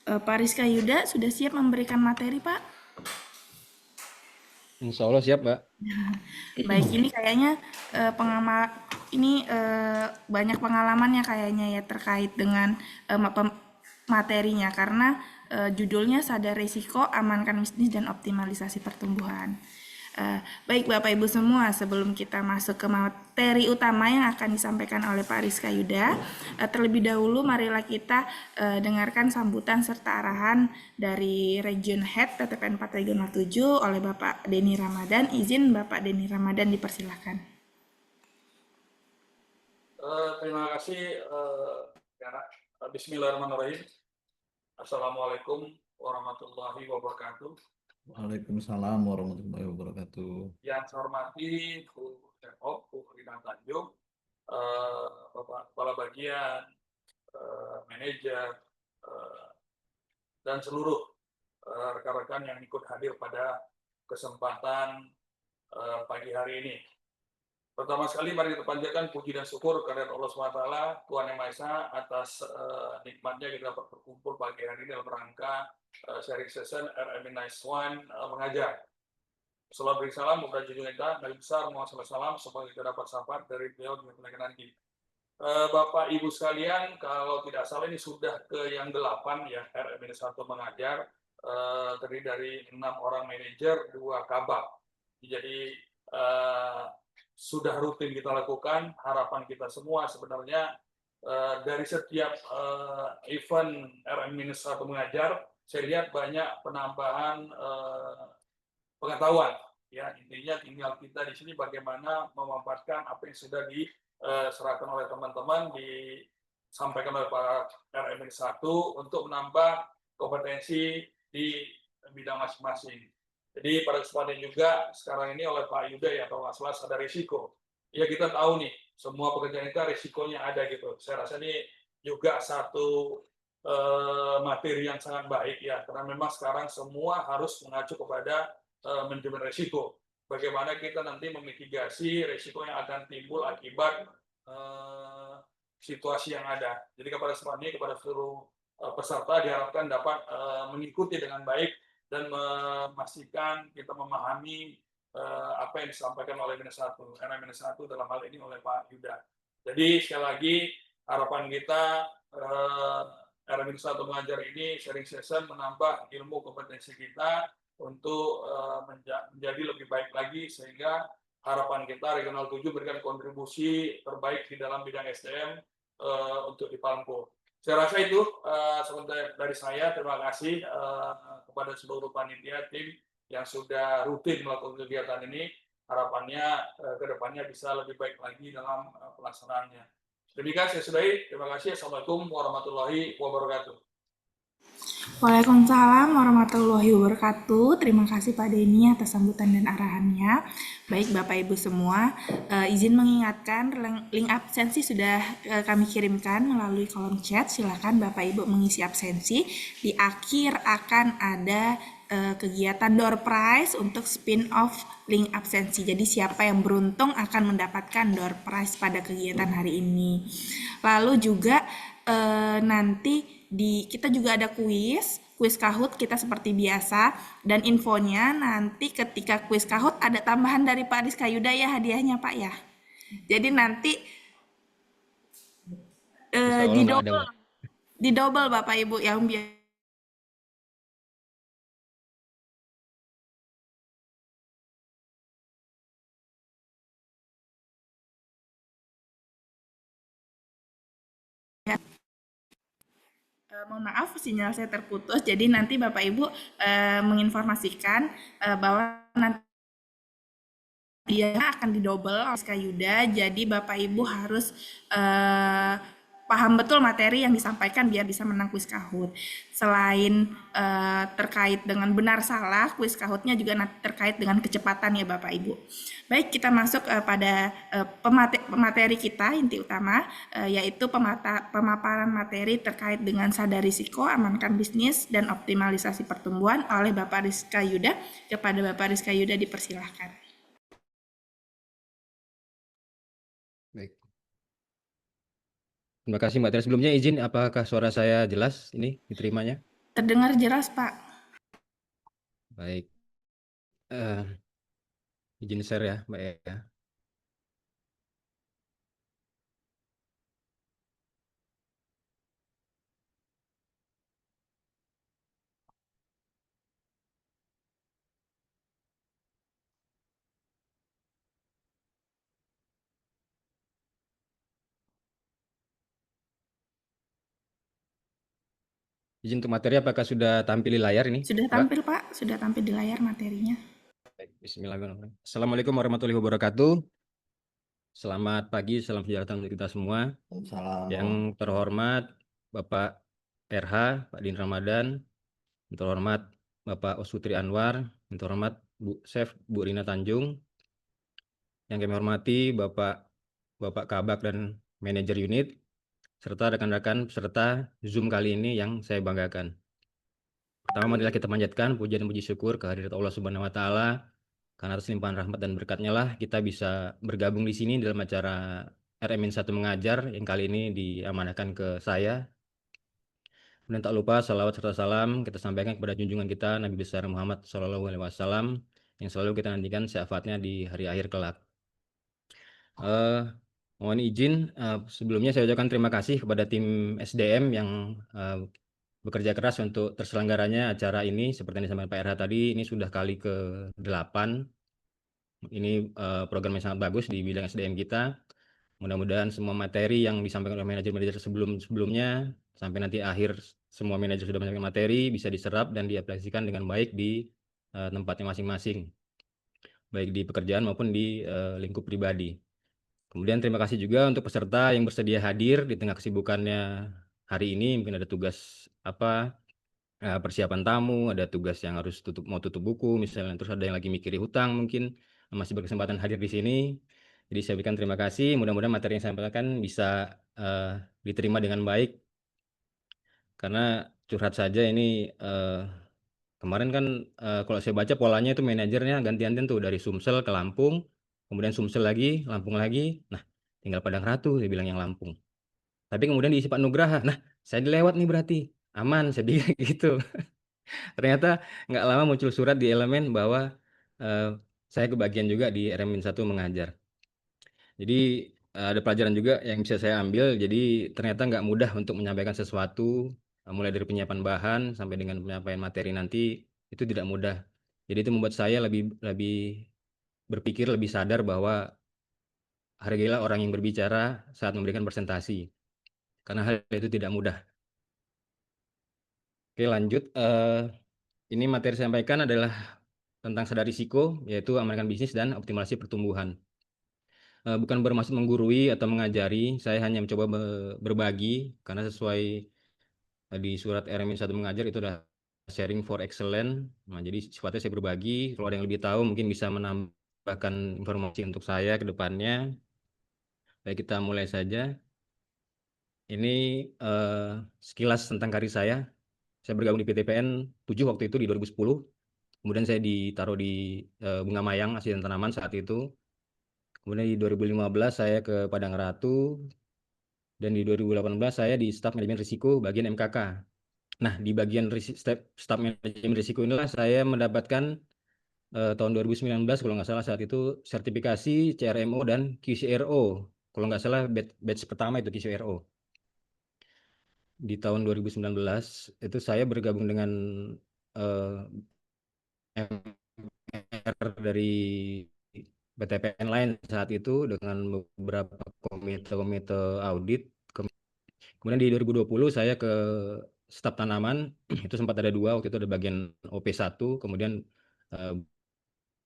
Pak Rizka Yuda sudah siap memberikan materi, Pak? Insya Allah siap, Mbak. Baik, ini kayaknya ini banyak pengalamannya kayaknya ya terkait dengan materinya karena judulnya sadar risiko, amankan bisnis dan optimalisasi pertumbuhan. Baik Bapak Ibu semua, sebelum kita masuk ke materi utama yang akan disampaikan oleh Pak Rizka Yuda, terlebih dahulu marilah kita dengarkan sambutan serta arahan dari Region Head TTP 4 Regional 7 oleh Bapak Denny Ramadan. Izin Bapak Denny Ramadan dipersilahkan. Terima kasih, ya. Bismillahirrahmanirrahim. Assalamualaikum warahmatullahi wabarakatuh. Waalaikumsalam warahmatullahi wabarakatuh. Yang saya hormati Bu Depok, Bu Rina Tanjung, Bapak Kepala Bagian, manajer, dan seluruh rekan-rekan yang ikut hadir pada kesempatan pagi hari ini. Pertama sekali mari kita panjatkan puji dan syukur kepada Allah SWT, Tuhan Yang Maha Esa, atas nikmatnya kita dapat berkumpul pagi hari ini dalam rangka sharing session RMI Nice One mengajar. Salam beri salam kepada junjungan kita Nabi besar Muhammad SAW, semoga kita dapat syafaat dari beliau di kemudian nanti. Bapak Ibu sekalian, kalau tidak salah ini sudah ke yang 8 ya, RMI 1 mengajar, terdiri dari 6 orang manajer, 2 kabak. Jadi sudah rutin kita lakukan. Harapan kita semua sebenarnya dari setiap event RM-1 mengajar, saya lihat banyak penambahan pengetahuan. Ya, intinya tinggal kita di sini bagaimana memanfaatkan apa yang sudah diserahkan oleh teman-teman, disampaikan oleh Pak RM-1 untuk menambah kompetensi di bidang masing-masing. Jadi pada kesempatan juga sekarang ini oleh Pak Yuda ya, kalau nggak salah sadar risiko. Ya kita tahu nih, semua pekerjaan kita risikonya ada gitu. Saya rasa ini juga satu materi yang sangat baik ya, karena memang sekarang semua harus mengacu kepada manajemen risiko. Bagaimana kita nanti memitigasi risiko yang akan timbul akibat situasi yang ada. Jadi kepada semua ini, kepada seluruh peserta diharapkan dapat mengikuti dengan baik dan memastikan kita memahami apa yang disampaikan oleh RM-1 dalam hal ini oleh Pak Yuda. Jadi sekali lagi harapan kita RM-1 mengajar ini sharing session menambah ilmu kompetensi kita untuk menjadi lebih baik lagi, sehingga harapan kita Regional 7 berikan kontribusi terbaik di dalam bidang SDM untuk di Pampo. Saya rasa itu sebentar dari saya. Terima kasih kepada seluruh panitia tim yang sudah rutin melakukan kegiatan ini. Harapannya ke depannya bisa lebih baik lagi dalam pelaksanaannya. Demikian saya sudahi. Terima kasih. Assalamualaikum warahmatullahi wabarakatuh. Waalaikumsalam warahmatullahi wabarakatuh. Terima kasih Pak Denny atas sambutan dan arahannya. Baik Bapak Ibu semua, izin mengingatkan link absensi sudah kami kirimkan melalui kolom chat. Silakan Bapak Ibu mengisi absensi. Di akhir akan ada kegiatan door prize untuk spin off link absensi. Jadi siapa yang beruntung akan mendapatkan door prize pada kegiatan hari ini. Lalu juga nanti kita juga ada kuis Kahoot kita seperti biasa, dan infonya nanti ketika kuis Kahoot ada tambahan dari Pak Rizka Yuda ya hadiahnya Pak ya. Jadi nanti Insya Allah nggak ada, Mbak. di double Bapak Ibu yang biasa. Mohon maaf sinyal saya terputus, jadi nanti Bapak Ibu menginformasikan bahwa nanti dia akan didouble oleh Rizka Yuda, jadi Bapak Ibu harus paham betul materi yang disampaikan biar bisa menang kuis Kahoot. Selain terkait dengan benar salah, kuis Kahootnya juga terkait dengan kecepatan ya Bapak Ibu. Baik, kita masuk pada pemateri kita inti utama, yaitu pemaparan materi terkait dengan sadar risiko, amankan bisnis, dan optimalisasi pertumbuhan oleh Bapak Rizka Yuda. Kepada Bapak Rizka Yuda dipersilahkan. Baik. Terima kasih Mbak Tina. Sebelumnya izin, apakah suara saya jelas ini diterimanya? Terdengar jelas, Pak. Baik. Eh, izin share ya, Mbak ya. Izin untuk materi apakah sudah tampil di layar ini, Sudah Mbak? tampil, Pak. Sudah tampil di layar materinya. Baik, Bismillahirrahmanirrahim. Assalamualaikum warahmatullahi wabarakatuh. Selamat pagi, salam sejahtera untuk kita semua. Waalaikumsalam Yang warahmatullahi terhormat Bapak RH, Pak Din Ramadan, yang terhormat Bapak Osutri Anwar, yang terhormat Bu Chef Bu Rina Tanjung, yang kami hormati Bapak Kabak dan manajer unit, serta rekan-rekan peserta Zoom kali ini yang saya banggakan. Pertama, marilah kita panjatkan puja dan puji syukur kehadirat Allah Subhanahu wa Ta'ala, karena atas limpahan rahmat dan berkatnya lah kita bisa bergabung di sini dalam acara RMIN 1 Mengajar yang kali ini diamanahkan ke saya. Dan tak lupa salawat serta salam kita sampaikan kepada junjungan kita Nabi besar Muhammad SAW yang selalu kita nantikan syafaatnya di hari akhir kelak. Mohon izin sebelumnya saya ucapkan terima kasih kepada tim SDM yang bekerja keras untuk terselenggaranya acara ini. Seperti yang disampaikan Pak RH tadi, ini sudah kali ke-8. Ini program yang sangat bagus di bidang SDM kita. Mudah-mudahan semua materi yang disampaikan oleh manajer-manajer sebelumnya sampai nanti akhir semua manajer sudah menyampaikan materi bisa diserap dan diaplikasikan dengan baik di tempatnya masing-masing, baik di pekerjaan maupun di lingkup pribadi. Kemudian terima kasih juga untuk peserta yang bersedia hadir di tengah kesibukannya hari ini. Mungkin ada tugas persiapan tamu, ada tugas yang harus mau tutup buku misalnya, terus ada yang lagi mikirin hutang mungkin masih berkesempatan hadir di sini. Jadi saya berikan terima kasih. Mudah-mudahan materi yang saya sampaikan bisa diterima dengan baik. Karena curhat saja ini kemarin kan kalau saya baca polanya itu manajernya ganti-gantian tuh dari Sumsel ke Lampung, kemudian Sumsel lagi, Lampung lagi. Nah, tinggal Padang Ratu dia bilang yang Lampung. Tapi kemudian diisi Pak Nugraha. Nah, saya dilewat nih berarti. Aman, saya pikir gitu. Ternyata nggak lama muncul surat di elemen bahwa saya kebagian juga di RMIN 1 Mengajar. Jadi ada pelajaran juga yang bisa saya ambil. Jadi ternyata nggak mudah untuk menyampaikan sesuatu, mulai dari penyiapan bahan sampai dengan penyampaian materi nanti itu tidak mudah. Jadi itu membuat saya lebih berpikir, lebih sadar bahwa hargailah orang yang berbicara saat memberikan presentasi, karena hal itu tidak mudah. Oke, lanjut. Ini materi saya sampaikan adalah tentang sadar risiko, yaitu amankan bisnis dan optimalisasi pertumbuhan. Bukan bermaksud menggurui atau mengajari, saya hanya mencoba berbagi, karena sesuai di surat RMIN 1 Mengajar itu adalah sharing for excellence. Nah, jadi sifatnya saya berbagi, kalau ada yang lebih tahu mungkin bisa menambahkan informasi untuk saya ke depannya. Baik, kita mulai saja. Ini sekilas tentang karir saya. Saya bergabung di PTPN 7 waktu itu di 2010. Kemudian saya ditaruh di Bunga Mayang, asisten tanaman saat itu. Kemudian di 2015 saya ke Padang Ratu. Dan di 2018 saya di staf manajemen risiko bagian MKK. Nah, di bagian staf manajemen risiko inilah saya mendapatkan tahun 2019 kalau nggak salah saat itu sertifikasi CRMO dan QCRO. Kalau nggak salah batch pertama itu QCRO. Di tahun 2019 itu saya bergabung dengan MR dari PTPN lain saat itu dengan beberapa komite audit. Kemudian di 2020 saya ke staf tanaman, itu sempat ada 2, waktu itu ada bagian OP1, kemudian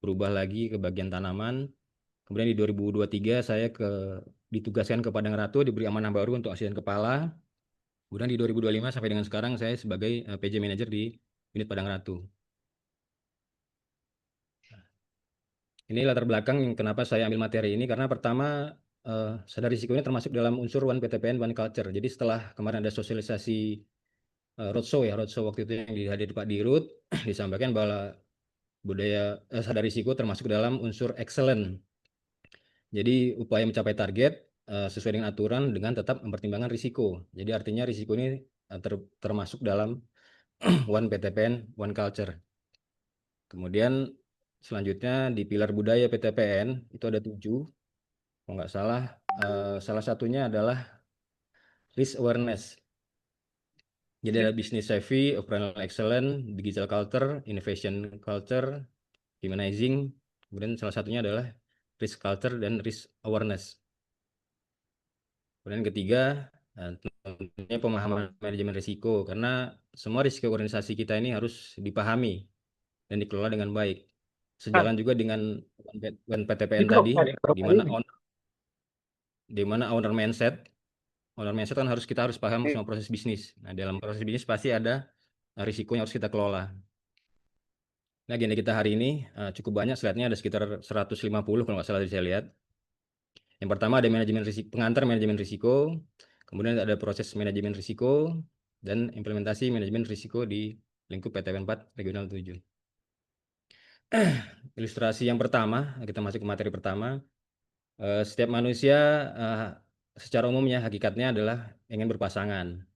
berubah lagi ke bagian tanaman. Kemudian di 2023 saya ditugaskan ke Padang Ratu, diberi amanah baru untuk asisten kepala. Kemudian di 2025 sampai dengan sekarang saya sebagai PJ Manager di unit Padang Ratu. Ini latar belakang kenapa saya ambil materi ini, karena pertama sadar risiko ini termasuk dalam unsur One PTPN One Culture. Jadi setelah kemarin ada sosialisasi roadshow waktu itu yang dihadiri Pak Dirut, disampaikan bahwa budaya sadar risiko termasuk dalam unsur excellent. Jadi upaya mencapai target sesuai dengan aturan dengan tetap mempertimbangkan risiko. Jadi artinya risiko ini termasuk dalam One PTPN, One Culture. Kemudian selanjutnya di pilar budaya PTPN itu ada 7, kalau nggak salah. Salah satunya adalah risk awareness. Jadi ada business savvy, operational excellence, digital culture, innovation culture, humanizing. Kemudian salah satunya adalah risk culture dan risk awareness. Kemudian ketiga, tentunya pemahaman manajemen risiko, karena semua risiko organisasi kita ini harus dipahami dan dikelola dengan baik. Sejalan juga dengan One PTPN tadi, di mana owner mindset kan kita harus paham semua proses bisnis. Nah, dalam proses bisnis pasti ada risiko yang harus kita kelola. Nah, agenda kita hari ini cukup banyak, slide-nya ada sekitar 150 kalau nggak salah saya lihat. Yang pertama ada manajemen risiko, pengantar manajemen risiko, kemudian ada proses manajemen risiko, dan implementasi manajemen risiko di lingkup PTPN 4 Regional 7. Ilustrasi yang pertama, kita masuk ke materi pertama. Setiap manusia secara umumnya hakikatnya adalah ingin berpasangan,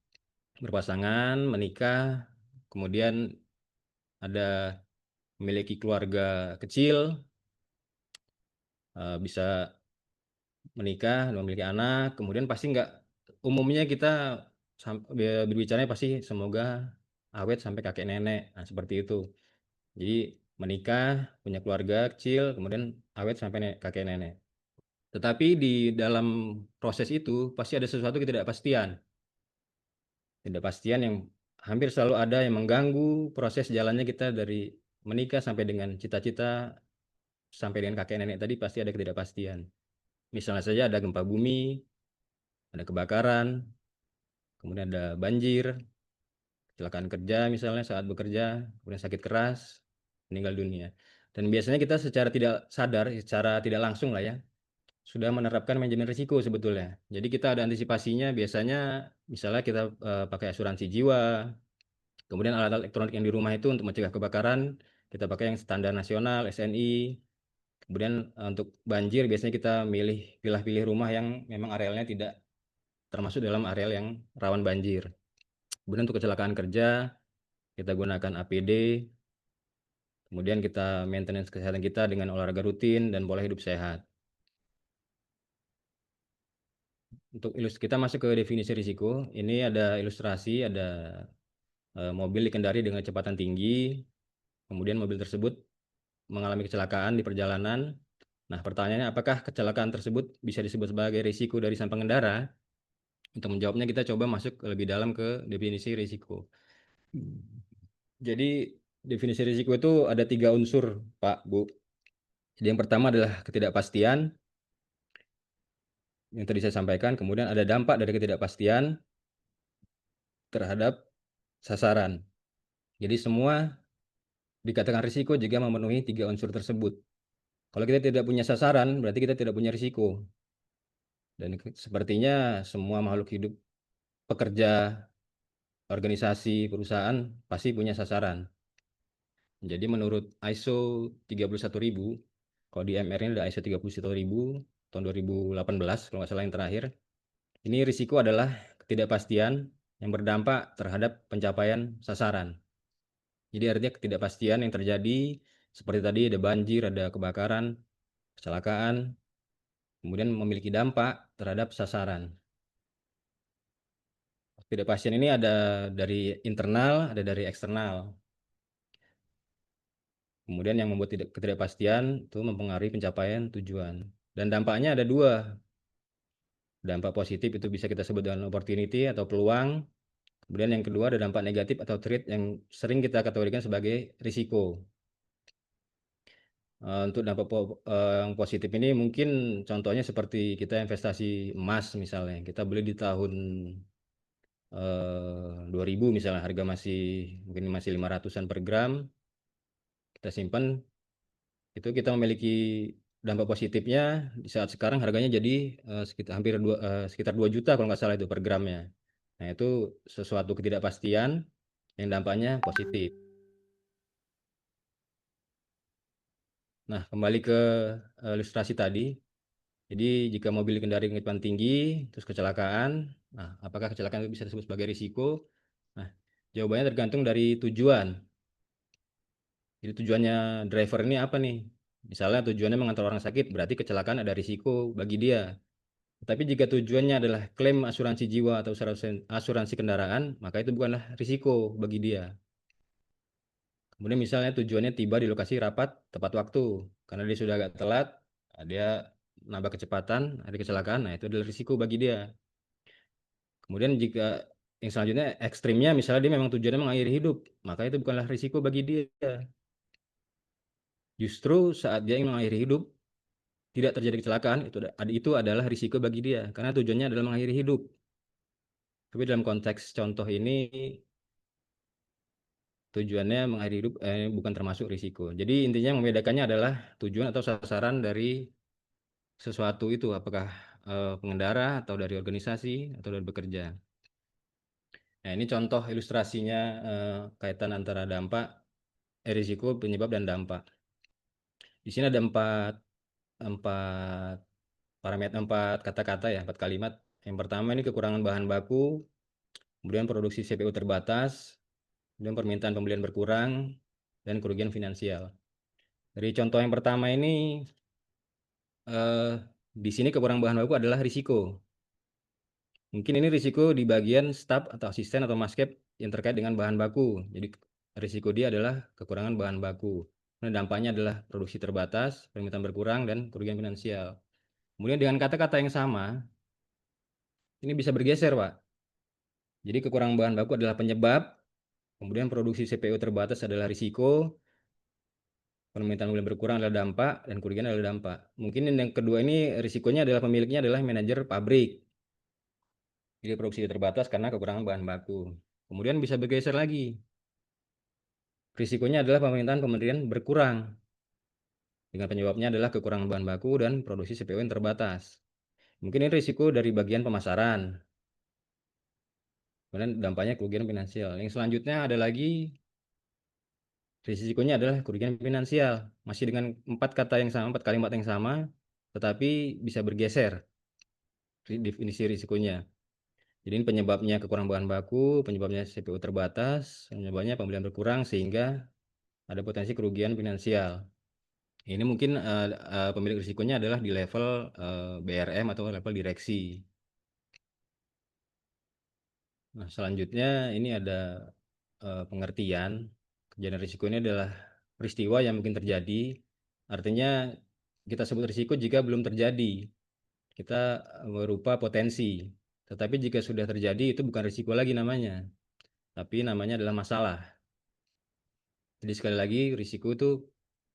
menikah, kemudian ada memiliki keluarga kecil, bisa menikah, memiliki anak, kemudian pasti nggak, umumnya kita berbicaranya pasti semoga awet sampai kakek nenek. Nah, seperti itu. Jadi menikah, punya keluarga kecil, kemudian awet sampai kakek nenek. Tetapi di dalam proses itu pasti ada sesuatu ketidakpastian. Ketidakpastian yang hampir selalu ada yang mengganggu proses jalannya kita dari menikah sampai dengan cita-cita, sampai dengan kakek nenek tadi pasti ada ketidakpastian. Misalnya saja ada gempa bumi, ada kebakaran, kemudian ada banjir, kecelakaan kerja misalnya saat bekerja, kemudian sakit keras, meninggal dunia. Dan biasanya kita secara tidak sadar, secara tidak langsung lah ya, sudah menerapkan manajemen risiko sebetulnya. Jadi kita ada antisipasinya, biasanya misalnya kita pakai asuransi jiwa, kemudian alat elektronik yang di rumah itu untuk mencegah kebakaran, kita pakai yang standar nasional, SNI. Kemudian untuk banjir biasanya kita pilih rumah yang memang arealnya tidak termasuk dalam areal yang rawan banjir. Kemudian untuk kecelakaan kerja, kita gunakan APD, kemudian kita maintenance kesehatan kita dengan olahraga rutin dan pola hidup sehat. Untuk kita masuk ke definisi risiko, ini ada ilustrasi, ada mobil dikendari dengan kecepatan tinggi, kemudian mobil tersebut mengalami kecelakaan di perjalanan. Nah, pertanyaannya apakah kecelakaan tersebut bisa disebut sebagai risiko dari sang pengendara? Untuk menjawabnya kita coba masuk lebih dalam ke definisi risiko. Jadi definisi risiko itu ada 3 unsur, Pak, Bu. Jadi yang pertama adalah ketidakpastian yang tadi saya sampaikan, kemudian ada dampak dari ketidakpastian terhadap sasaran. Jadi semua dikatakan risiko jika memenuhi 3 unsur tersebut. Kalau kita tidak punya sasaran, berarti kita tidak punya risiko. Dan sepertinya semua makhluk hidup, pekerja, organisasi, perusahaan pasti punya sasaran. Jadi menurut ISO 31000, kalau di MR ini ada ISO 31000 tahun 2018 kalau nggak salah yang terakhir. Ini risiko adalah ketidakpastian yang berdampak terhadap pencapaian sasaran. Jadi artinya ketidakpastian yang terjadi seperti tadi ada banjir, ada kebakaran, kecelakaan, kemudian memiliki dampak terhadap sasaran. Ketidakpastian ini ada dari internal, ada dari eksternal. Kemudian yang membuat ketidakpastian itu mempengaruhi pencapaian tujuan. Dan dampaknya ada 2. Dampak positif itu bisa kita sebut dengan opportunity atau peluang. Kemudian yang kedua ada dampak negatif atau threat yang sering kita kategorikan sebagai risiko. Untuk dampak yang positif ini mungkin contohnya seperti kita investasi emas misalnya. Kita beli di tahun 2000 misalnya, harga mungkin masih 500-an per gram. Kita simpan, itu kita memiliki dampak positifnya di saat sekarang harganya jadi sekitar 2 juta kalau nggak salah itu per gramnya. Nah, itu sesuatu ketidakpastian yang dampaknya positif. Nah, kembali ke ilustrasi tadi. Jadi jika mobil dikendari dengan kecepatan tinggi, terus kecelakaan, nah apakah kecelakaan itu bisa disebut sebagai risiko? Nah, Jawabannya tergantung dari tujuan. Jadi tujuannya driver ini apa nih? Misalnya tujuannya mengantar orang sakit, berarti kecelakaan ada risiko bagi dia. Tapi jika tujuannya adalah klaim asuransi jiwa atau asuransi kendaraan, maka itu bukanlah risiko bagi dia. Kemudian misalnya tujuannya tiba di lokasi rapat tepat waktu, karena dia sudah agak telat, dia nambah kecepatan, ada kecelakaan, nah itu adalah risiko bagi dia. Kemudian jika yang selanjutnya ekstrimnya, misalnya dia memang tujuannya mengakhiri hidup, maka itu bukanlah risiko bagi dia. Justru saat dia ingin mengakhiri hidup, tidak terjadi kecelakaan, itu adalah risiko bagi dia, karena tujuannya adalah mengakhiri hidup. Tapi dalam konteks contoh ini, tujuannya mengakhiri hidup bukan termasuk risiko. Jadi intinya membedakannya adalah tujuan atau sasaran dari sesuatu itu, apakah pengendara atau dari organisasi atau dari bekerja. Nah, ini contoh ilustrasinya kaitan antara risiko, penyebab, dan dampak. Di sini ada empat parameter, 4 kata-kata ya, 4 kalimat. Yang pertama ini kekurangan bahan baku, kemudian produksi CPU terbatas, kemudian permintaan pembelian berkurang, dan kerugian finansial. Dari contoh yang pertama ini, di sini kekurangan bahan baku adalah risiko. Mungkin ini risiko di bagian staf atau asisten atau maskep yang terkait dengan bahan baku. Jadi risiko dia adalah kekurangan bahan baku. Nah, dampaknya adalah produksi terbatas, permintaan berkurang, dan kerugian finansial. Kemudian dengan kata-kata yang sama, ini bisa bergeser, Pak. Jadi kekurangan bahan baku adalah penyebab, kemudian produksi CPU terbatas adalah risiko, permintaan pembelian berkurang adalah dampak, dan kerugian adalah dampak. Mungkin yang kedua ini risikonya adalah pemiliknya adalah manajer pabrik. Jadi produksi terbatas karena kekurangan bahan baku. Kemudian bisa bergeser lagi. Risikonya adalah permintaan pembelian berkurang. Dengan penyebabnya adalah kekurangan bahan baku dan produksi CPU yang terbatas. Mungkin ini risiko dari bagian pemasaran. Kemudian dampaknya kerugian finansial. Yang selanjutnya ada lagi risikonya adalah kerugian finansial. Masih dengan 4 kata yang sama, 4 kalimat yang sama, tetapi bisa bergeser definisi risikonya. Jadi ini penyebabnya kekurangan bahan baku, penyebabnya CPU terbatas, penyebabnya pembelian berkurang sehingga ada potensi kerugian finansial. Ini mungkin pemilik risikonya adalah di level BRM atau level direksi. Nah, selanjutnya ini ada pengertian. Kejadian risiko ini adalah peristiwa yang mungkin terjadi. Artinya kita sebut risiko jika belum terjadi. Kita berupa potensi. Tetapi jika sudah terjadi itu bukan risiko lagi namanya. Tapi namanya adalah masalah. Jadi sekali lagi risiko itu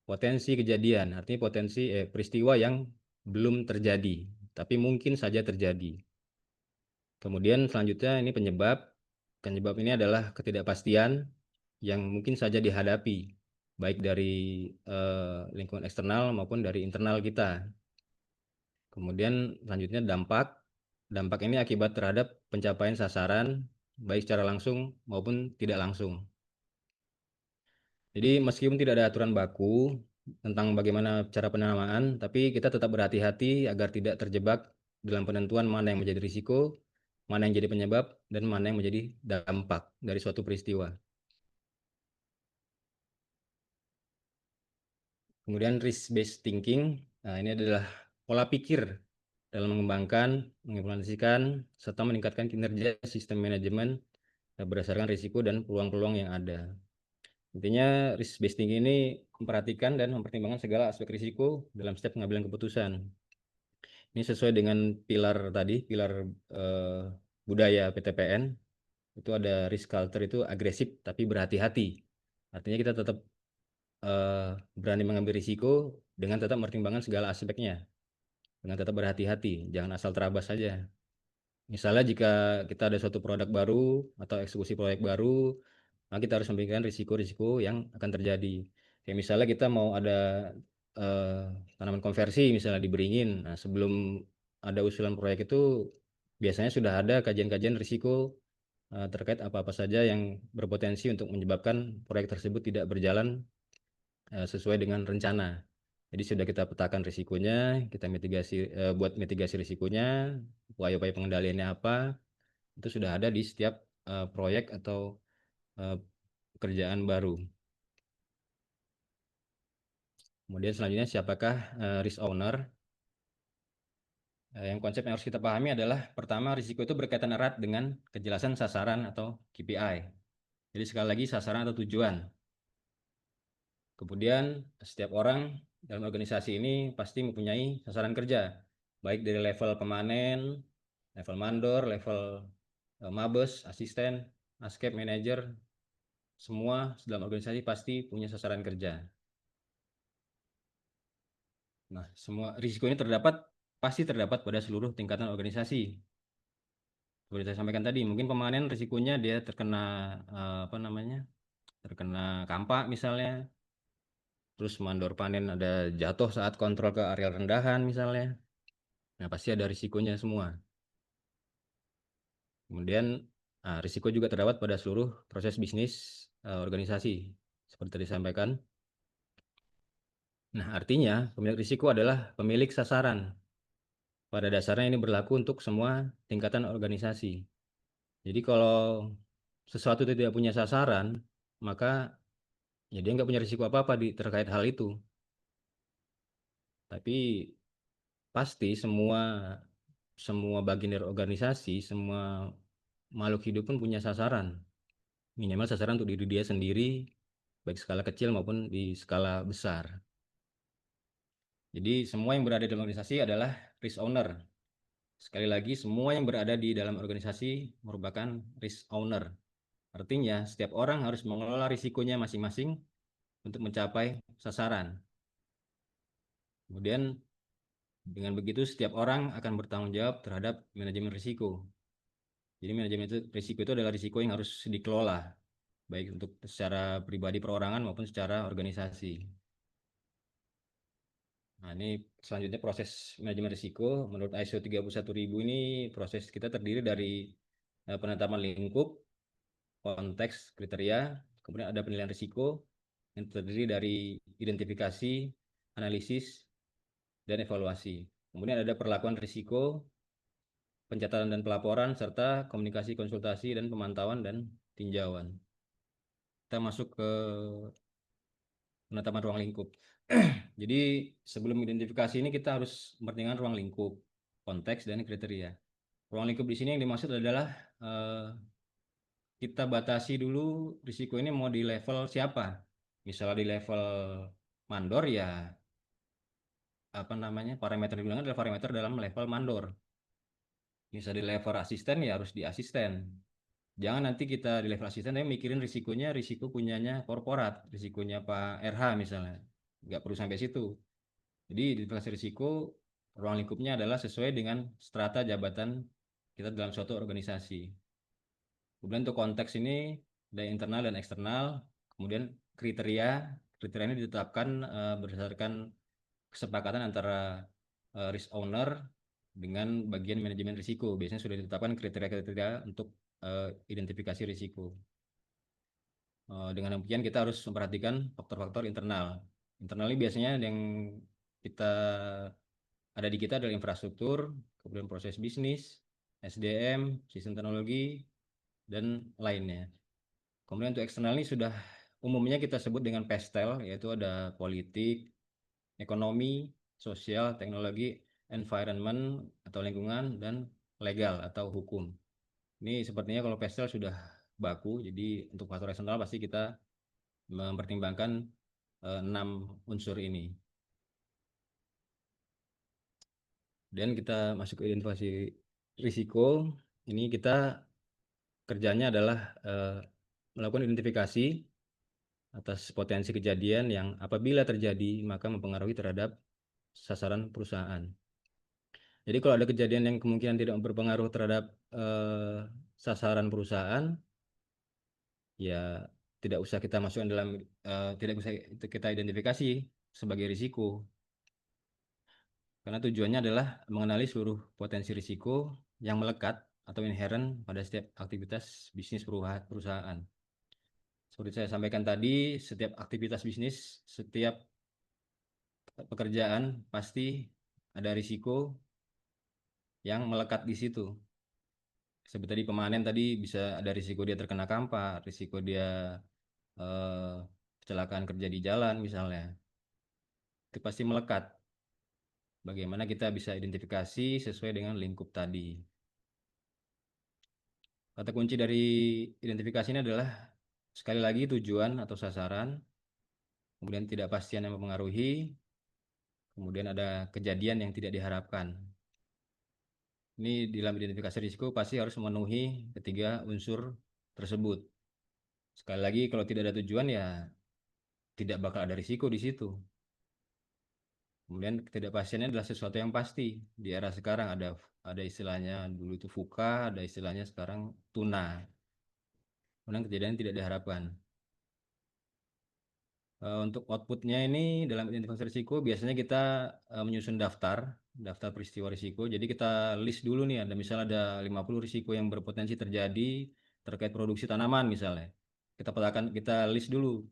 potensi kejadian, artinya potensi peristiwa yang belum terjadi, tapi mungkin saja terjadi. Kemudian selanjutnya ini penyebab. Penyebab ini adalah ketidakpastian yang mungkin saja dihadapi, baik dari lingkungan eksternal maupun dari internal kita. Kemudian selanjutnya dampak. Dampak ini akibat terhadap pencapaian sasaran, baik secara langsung maupun tidak langsung. Jadi meskipun tidak ada aturan baku tentang bagaimana cara penamaan, tapi kita tetap berhati-hati agar tidak terjebak dalam penentuan mana yang menjadi risiko, mana yang jadi penyebab, dan mana yang menjadi dampak dari suatu peristiwa. Kemudian risk-based thinking, nah ini adalah pola pikir dalam mengembangkan, mengimplementasikan, serta meningkatkan kinerja sistem manajemen berdasarkan risiko dan peluang-peluang yang ada. Intinya risk-based thinking ini memperhatikan dan mempertimbangkan segala aspek risiko dalam setiap pengambilan keputusan. Ini sesuai dengan pilar tadi, pilar budaya PTPN, itu ada risk culture itu agresif tapi berhati-hati. Artinya kita tetap berani mengambil risiko dengan tetap mempertimbangkan segala aspeknya, dengan tetap berhati-hati, jangan asal terabas saja. Misalnya jika kita ada suatu produk baru atau eksekusi proyek baru, maka kita harus memikirkan risiko-risiko yang akan terjadi. Kayak misalnya kita mau ada tanaman konversi misalnya di Beringin. Nah, sebelum ada usulan proyek itu biasanya sudah ada kajian-kajian risiko terkait apa-apa saja yang berpotensi untuk menyebabkan proyek tersebut tidak berjalan sesuai dengan rencana. Jadi sudah kita petakan risikonya, kita buat mitigasi risikonya, upaya-upaya pengendaliannya apa, itu sudah ada di setiap proyek atau pekerjaan baru. Kemudian selanjutnya siapakah risk owner? Yang konsep yang harus kita pahami adalah pertama, risiko itu berkaitan erat dengan kejelasan sasaran atau KPI. Jadi sekali lagi, sasaran atau tujuan. Kemudian setiap orang dalam organisasi ini pasti mempunyai sasaran kerja, baik dari level pemanen, level mandor, level mabes, asisten, askep, manajer, semua dalam organisasi pasti punya sasaran kerja. Nah, semua risiko ini pasti terdapat pada seluruh tingkatan organisasi. Seperti saya sampaikan tadi, mungkin pemanen risikonya dia terkena terkena kampak misalnya. Terus mandor panen ada jatuh saat kontrol ke area rendahan misalnya. Nah, pasti ada risikonya semua. Kemudian risiko juga terdapat pada seluruh proses bisnis organisasi seperti tadi disampaikan. Nah, artinya pemilik risiko adalah pemilik sasaran. Pada dasarnya ini berlaku untuk semua tingkatan organisasi. Jadi kalau sesuatu tidak punya sasaran, maka ya dia nggak punya risiko apa-apa terkait hal itu. Tapi pasti semua bagian dari organisasi, semua makhluk hidup pun punya sasaran. Minimal sasaran untuk diri dia sendiri, baik skala kecil maupun di skala besar. Jadi semua yang berada di dalam organisasi adalah risk owner. Sekali lagi, semua yang berada di dalam organisasi merupakan risk owner. Artinya, setiap orang harus mengelola risikonya masing-masing untuk mencapai sasaran. Kemudian, dengan begitu setiap orang akan bertanggung jawab terhadap manajemen risiko. Jadi manajemen risiko itu adalah risiko yang harus dikelola, baik untuk secara pribadi perorangan maupun secara organisasi. Nah, ini selanjutnya proses manajemen risiko. Menurut ISO 31000 ini proses kita terdiri dari penetapan lingkup, konteks, kriteria, kemudian ada penilaian risiko yang terdiri dari identifikasi, analisis, dan evaluasi. Kemudian ada perlakuan risiko, pencatatan dan pelaporan, serta komunikasi, konsultasi, dan pemantauan dan tinjauan. Kita masuk ke penetapan ruang lingkup. Jadi sebelum identifikasi ini kita harus mempertimbangkan ruang lingkup, konteks, dan kriteria. Ruang lingkup di sini yang dimaksud adalah kita batasi dulu risiko ini mau di level siapa. Misalnya di level mandor ya parameter yang digunakan adalah parameter dalam level mandor. Misalnya di level asisten ya harus di asisten. Jangan nanti kita di level asisten tapi mikirin risiko punyanya korporat, risikonya Pak RH misalnya. Nggak perlu sampai situ. Jadi identifikasi risiko ruang lingkupnya adalah sesuai dengan strata jabatan kita dalam suatu organisasi. Kemudian untuk konteks ini ada internal dan eksternal. Kemudian kriteria ini ditetapkan berdasarkan kesepakatan antara risk owner dengan bagian manajemen risiko. Biasanya sudah ditetapkan kriteria-kriteria untuk identifikasi risiko. Dengan demikian kita harus memperhatikan faktor-faktor internal. Internal ini biasanya yang ada di kita adalah infrastruktur, kemudian proses bisnis, SDM, sistem teknologi, dan lainnya. Kemudian untuk eksternal ini sudah umumnya kita sebut dengan PESTEL, yaitu ada politik, ekonomi, sosial, teknologi, environment atau lingkungan, dan legal atau hukum. Ini sepertinya kalau PESTEL sudah baku, jadi untuk faktor eksternal pasti kita mempertimbangkan 6 unsur ini. Dan kita masuk ke identifikasi risiko. Ini kita kerjanya adalah melakukan identifikasi atas potensi kejadian yang apabila terjadi maka mempengaruhi terhadap sasaran perusahaan. Jadi kalau ada kejadian yang kemungkinan tidak berpengaruh terhadap sasaran perusahaan, ya tidak usah kita masukkan tidak usah kita identifikasi sebagai risiko. Karena tujuannya adalah mengenali seluruh potensi risiko yang melekat atau inherent pada setiap aktivitas bisnis perusahaan. Seperti saya sampaikan tadi, setiap aktivitas bisnis, setiap pekerjaan pasti ada risiko yang melekat di situ. seperti tadi pemanen tadi bisa ada risiko dia terkena campak, risiko dia eh, kecelakaan kerja di jalan misalnya. Itu pasti melekat. Bagaimana kita bisa identifikasi sesuai dengan lingkup tadi. Kata kunci dari identifikasi ini adalah sekali lagi tujuan atau sasaran, kemudian ketidakpastian yang mempengaruhi, kemudian ada kejadian yang tidak diharapkan. Ini dalam identifikasi risiko pasti harus memenuhi ketiga unsur tersebut. Sekali lagi kalau tidak ada tujuan ya tidak bakal ada risiko di situ. Kemudian ketidakpastiannya adalah sesuatu yang pasti. Di era sekarang ada istilahnya dulu itu VUCA, ada istilahnya sekarang tuna. Kemudian kejadian tidak diharapkan. Untuk outputnya ini dalam identifikasi risiko biasanya kita menyusun daftar peristiwa risiko. Jadi kita list dulu nih, ada misalnya ada 50 risiko yang berpotensi terjadi terkait produksi tanaman misalnya. Kita list dulu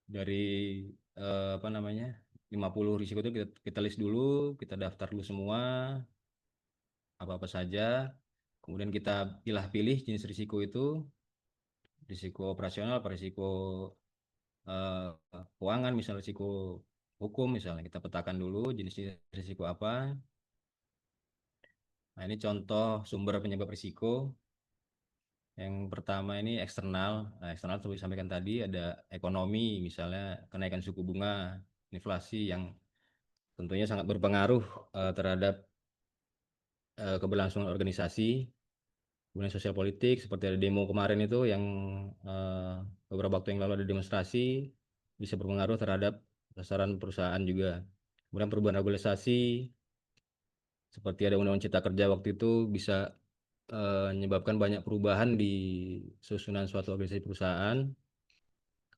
dari apa namanya 50 risiko itu kita list dulu, kita daftar dulu semua apa-apa saja. Kemudian kita pilih jenis risiko itu, risiko operasional, risiko keuangan, misalnya risiko hukum, misalnya kita petakan dulu jenis risiko apa. Nah, ini contoh sumber penyebab risiko. Yang pertama ini eksternal. Nah, eksternal seperti disampaikan tadi ada ekonomi, misalnya kenaikan suku bunga, inflasi yang tentunya sangat berpengaruh terhadap keberlangsungan organisasi. Kemudian sosial politik, seperti ada demo kemarin itu yang beberapa waktu yang lalu ada demonstrasi, bisa berpengaruh terhadap sasaran perusahaan juga. Kemudian perubahan regulasi, seperti ada undang-undang cipta kerja waktu itu bisa menyebabkan banyak perubahan di susunan suatu organisasi perusahaan.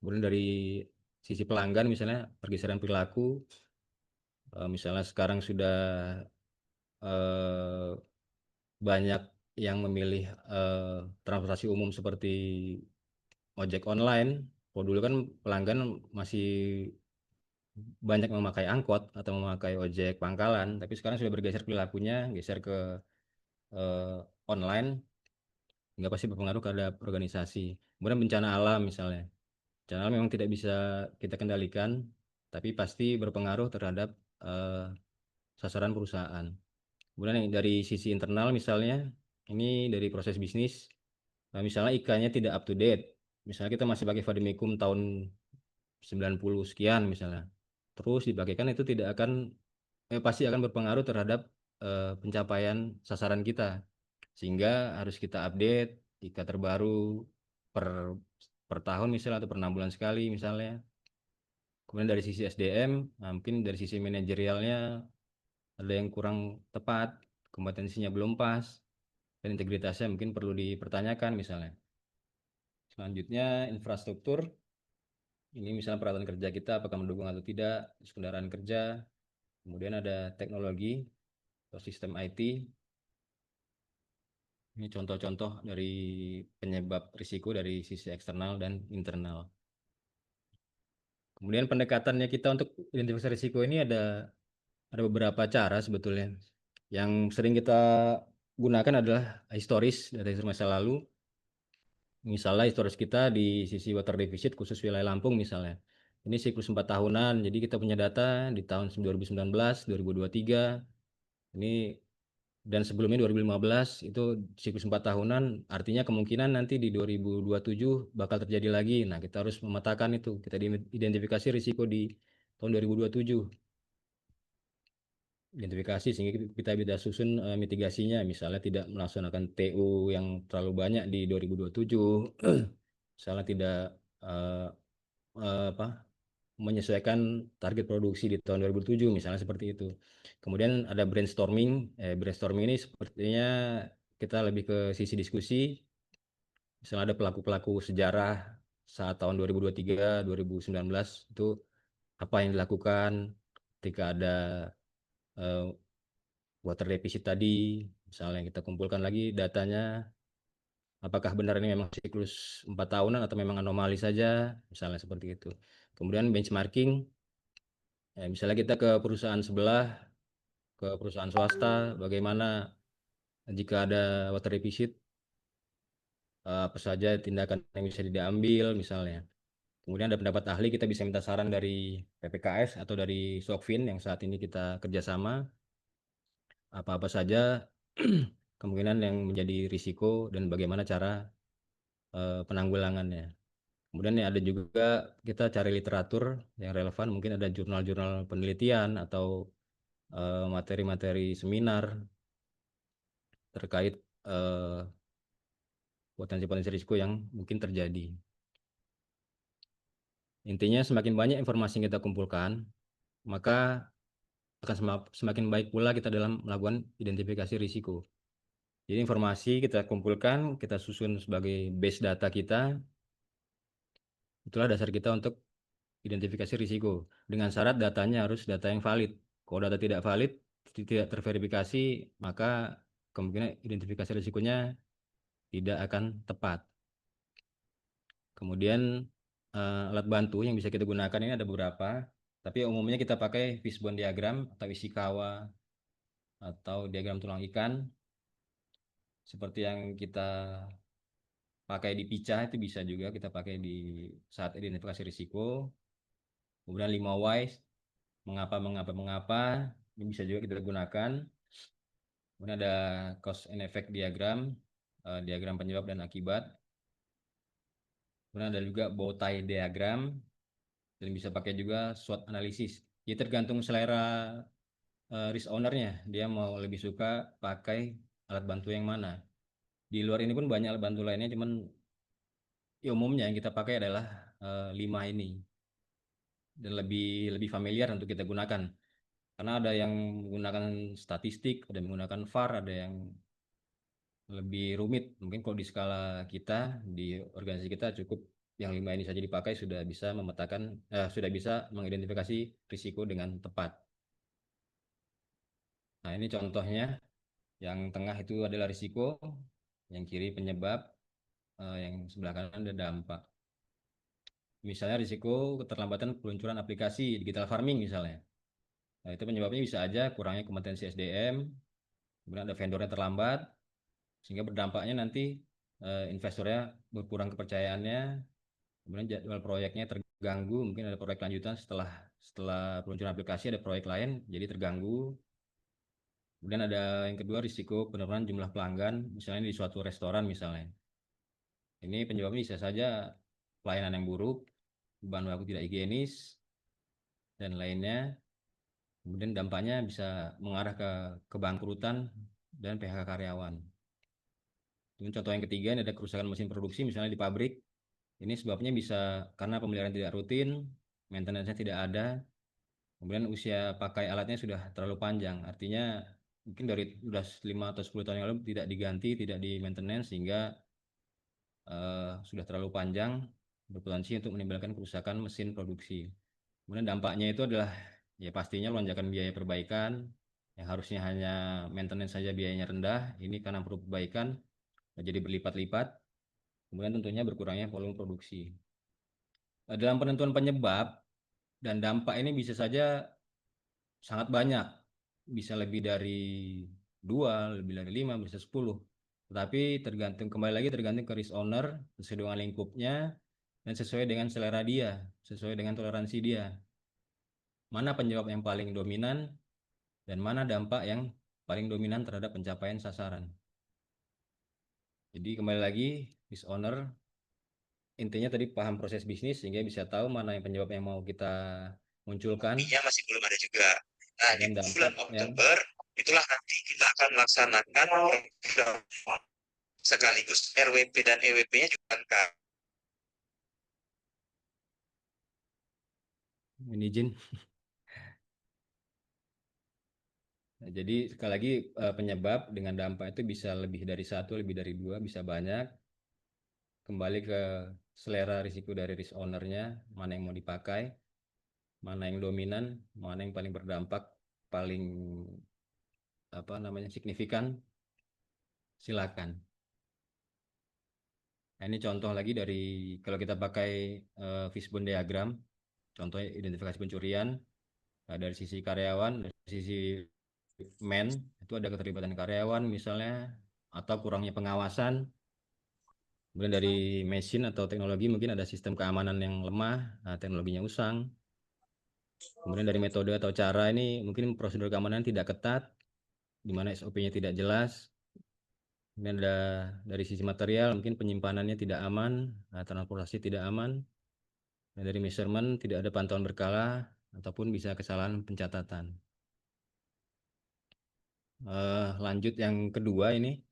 Kemudian dari sisi pelanggan misalnya pergeseran perilaku, misalnya sekarang sudah eh, banyak yang memilih transportasi umum seperti ojek online. Kalau dulu kan pelanggan masih banyak memakai angkot atau memakai ojek pangkalan, tapi sekarang sudah bergeser perilakunya, geser ke eh, online, nggak pasti berpengaruh terhadap organisasi. Kemudian bencana alam misalnya, bencana alam memang tidak bisa kita kendalikan, tapi pasti berpengaruh terhadap eh, sasaran perusahaan. Kemudian yang dari sisi internal misalnya, ini dari proses bisnis, misalnya IK-nya tidak up to date, misalnya kita masih pakai vademecum tahun 90 sekian misalnya, terus dipakaikan itu tidak akan pasti akan berpengaruh terhadap pencapaian sasaran kita, sehingga harus kita update IK terbaru per per tahun misalnya atau per 6 bulan sekali misalnya. Kemudian dari sisi SDM, nah mungkin dari sisi manajerialnya ada yang kurang tepat, kompetensinya belum pas, dan integritasnya mungkin perlu dipertanyakan misalnya. Selanjutnya infrastruktur, ini misalnya peralatan kerja kita apakah mendukung atau tidak, kendaraan kerja. Kemudian ada teknologi atau sistem IT. Ini contoh-contoh dari penyebab risiko dari sisi eksternal dan internal. Kemudian pendekatannya kita untuk identifikasi risiko ini ada beberapa cara sebetulnya. Yang sering kita gunakan adalah historis dari masa lalu. Misalnya historis kita di sisi water deficit khusus wilayah Lampung misalnya. Ini siklus 4 tahunan, jadi kita punya data di tahun 2019, 2023, ini dan sebelumnya 2015 itu siklus 4 tahunan, artinya kemungkinan nanti di 2027 bakal terjadi lagi. Nah, kita harus memetakan itu, kita identifikasi risiko di tahun 2027. Identifikasi sehingga kita bisa susun mitigasinya, misalnya tidak melaksanakan TU yang terlalu banyak di 2027, misalnya tidak uh, apa menyesuaikan target produksi di tahun 2007 misalnya seperti itu. Kemudian ada brainstorming. Brainstorming ini sepertinya kita lebih ke sisi diskusi. Misalnya ada pelaku-pelaku sejarah saat tahun 2023, 2019 itu apa yang dilakukan ketika ada water deficit tadi. Misalnya kita kumpulkan lagi datanya, apakah benar ini memang siklus 4 tahunan atau memang anomali saja, misalnya seperti itu. Kemudian benchmarking, misalnya kita ke perusahaan sebelah, ke perusahaan swasta, bagaimana jika ada water deficit, apa saja tindakan yang bisa diambil misalnya. Kemudian ada pendapat ahli, kita bisa minta saran dari PPKS atau dari Sokvin yang saat ini kita kerjasama, apa-apa saja kemungkinan yang menjadi risiko dan bagaimana cara penanggulangannya. Kemudian ada juga kita cari literatur yang relevan, mungkin ada jurnal-jurnal penelitian atau materi-materi seminar terkait potensi-potensi risiko yang mungkin terjadi. Intinya semakin banyak informasi yang kita kumpulkan, maka akan semakin baik pula kita dalam melakukan identifikasi risiko. Jadi informasi kita kumpulkan, kita susun sebagai base data kita, itulah dasar kita untuk identifikasi risiko. Dengan syarat datanya harus data yang valid. Kalau data tidak valid, tidak terverifikasi, maka kemungkinan identifikasi risikonya tidak akan tepat. Kemudian alat bantu yang bisa kita gunakan ini ada beberapa, tapi umumnya kita pakai fishbone diagram atau Ishikawa atau diagram tulang ikan, seperti yang kita pakai di PICA itu bisa juga kita pakai di saat identifikasi risiko. Kemudian 5 whys, mengapa, ini bisa juga kita gunakan. Kemudian ada cause and effect diagram, diagram penyebab dan akibat. Kemudian ada juga bow tie diagram, dan bisa pakai juga SWOT analisis. Ya tergantung selera risk ownernya, dia mau lebih suka pakai alat bantu yang mana. Di luar ini pun banyak alat bantu lainnya, cuman ya umumnya yang kita pakai adalah 5 ini, dan lebih familiar untuk kita gunakan. Karena ada yang menggunakan statistik, ada yang menggunakan VAR, ada yang lebih rumit. Mungkin kalau di skala kita, di organisasi kita cukup yang 5 ini saja dipakai sudah bisa memetakan, sudah bisa mengidentifikasi risiko dengan tepat. Nah ini contohnya, yang tengah itu adalah risiko, yang kiri penyebab, yang sebelah kanan ada dampak. Misalnya risiko keterlambatan peluncuran aplikasi digital farming misalnya. Nah itu penyebabnya bisa aja kurangnya kompetensi SDM, kemudian ada vendornya terlambat, sehingga berdampaknya nanti investornya berkurang kepercayaannya, kemudian jadwal proyeknya terganggu, mungkin ada proyek lanjutan setelah peluncuran aplikasi ada proyek lain jadi terganggu. Kemudian ada yang kedua risiko penurunan jumlah pelanggan, misalnya di suatu restoran misalnya. Ini penyebabnya bisa saja pelayanan yang buruk, bahan baku tidak higienis, dan lainnya. Kemudian dampaknya bisa mengarah ke kebangkrutan dan PHK karyawan. Kemudian contoh yang ketiga, ini ada kerusakan mesin produksi misalnya di pabrik. Ini sebabnya bisa karena pemeliharaan tidak rutin, maintenance-nya tidak ada, kemudian usia pakai alatnya sudah terlalu panjang. Artinya mungkin dari sudah 5 atau 10 tahun yang lalu tidak diganti, tidak di maintenance, sehingga sudah terlalu panjang, berpotensi untuk menimbulkan kerusakan mesin produksi. Kemudian dampaknya itu adalah ya pastinya lonjakan biaya perbaikan, yang harusnya hanya maintenance saja biayanya rendah, ini karena perlu perbaikan jadi berlipat-lipat. Kemudian tentunya berkurangnya volume produksi. Dalam penentuan penyebab dan dampak ini bisa saja sangat banyak, bisa lebih dari 2, lebih dari 5, bisa 10. Tetapi kembali lagi tergantung ke risk owner, sesuai dengan lingkupnya, dan sesuai dengan selera dia, sesuai dengan toleransi dia. Mana penyebab yang paling dominan, dan mana dampak yang paling dominan terhadap pencapaian sasaran. Jadi kembali lagi, risk owner intinya tadi paham proses bisnis sehingga bisa tahu mana yang penyebab yang mau kita munculkan. Buktinya masih belum ada juga. Nah, di Dan bulan dampak yang Oktober itulah nanti kita akan melaksanakan program sekaligus RWP dan EWP-nya juga akan. ini izin. Nah, jadi sekali lagi penyebab dengan dampak itu bisa lebih dari 1, lebih dari 2, bisa banyak. Kembali ke selera risiko dari risk ownernya, mana yang mau dipakai, mana yang dominan, mana yang paling berdampak, paling signifikan, silakan. Nah, ini contoh lagi dari kalau kita pakai fishbone diagram, contohnya identifikasi pencurian, dari sisi karyawan, dari sisi man, itu ada keterlibatan karyawan misalnya, atau kurangnya pengawasan, Kemudian dari mesin atau teknologi mungkin ada sistem keamanan yang lemah, teknologinya usang. Kemudian dari metode atau cara ini mungkin prosedur keamanan tidak ketat, di mana SOP-nya tidak jelas. Kemudian ada dari sisi material mungkin penyimpanannya tidak aman, transportasi tidak aman. Dan dari measurement tidak ada pantauan berkala ataupun bisa kesalahan pencatatan. Lanjut yang kedua ini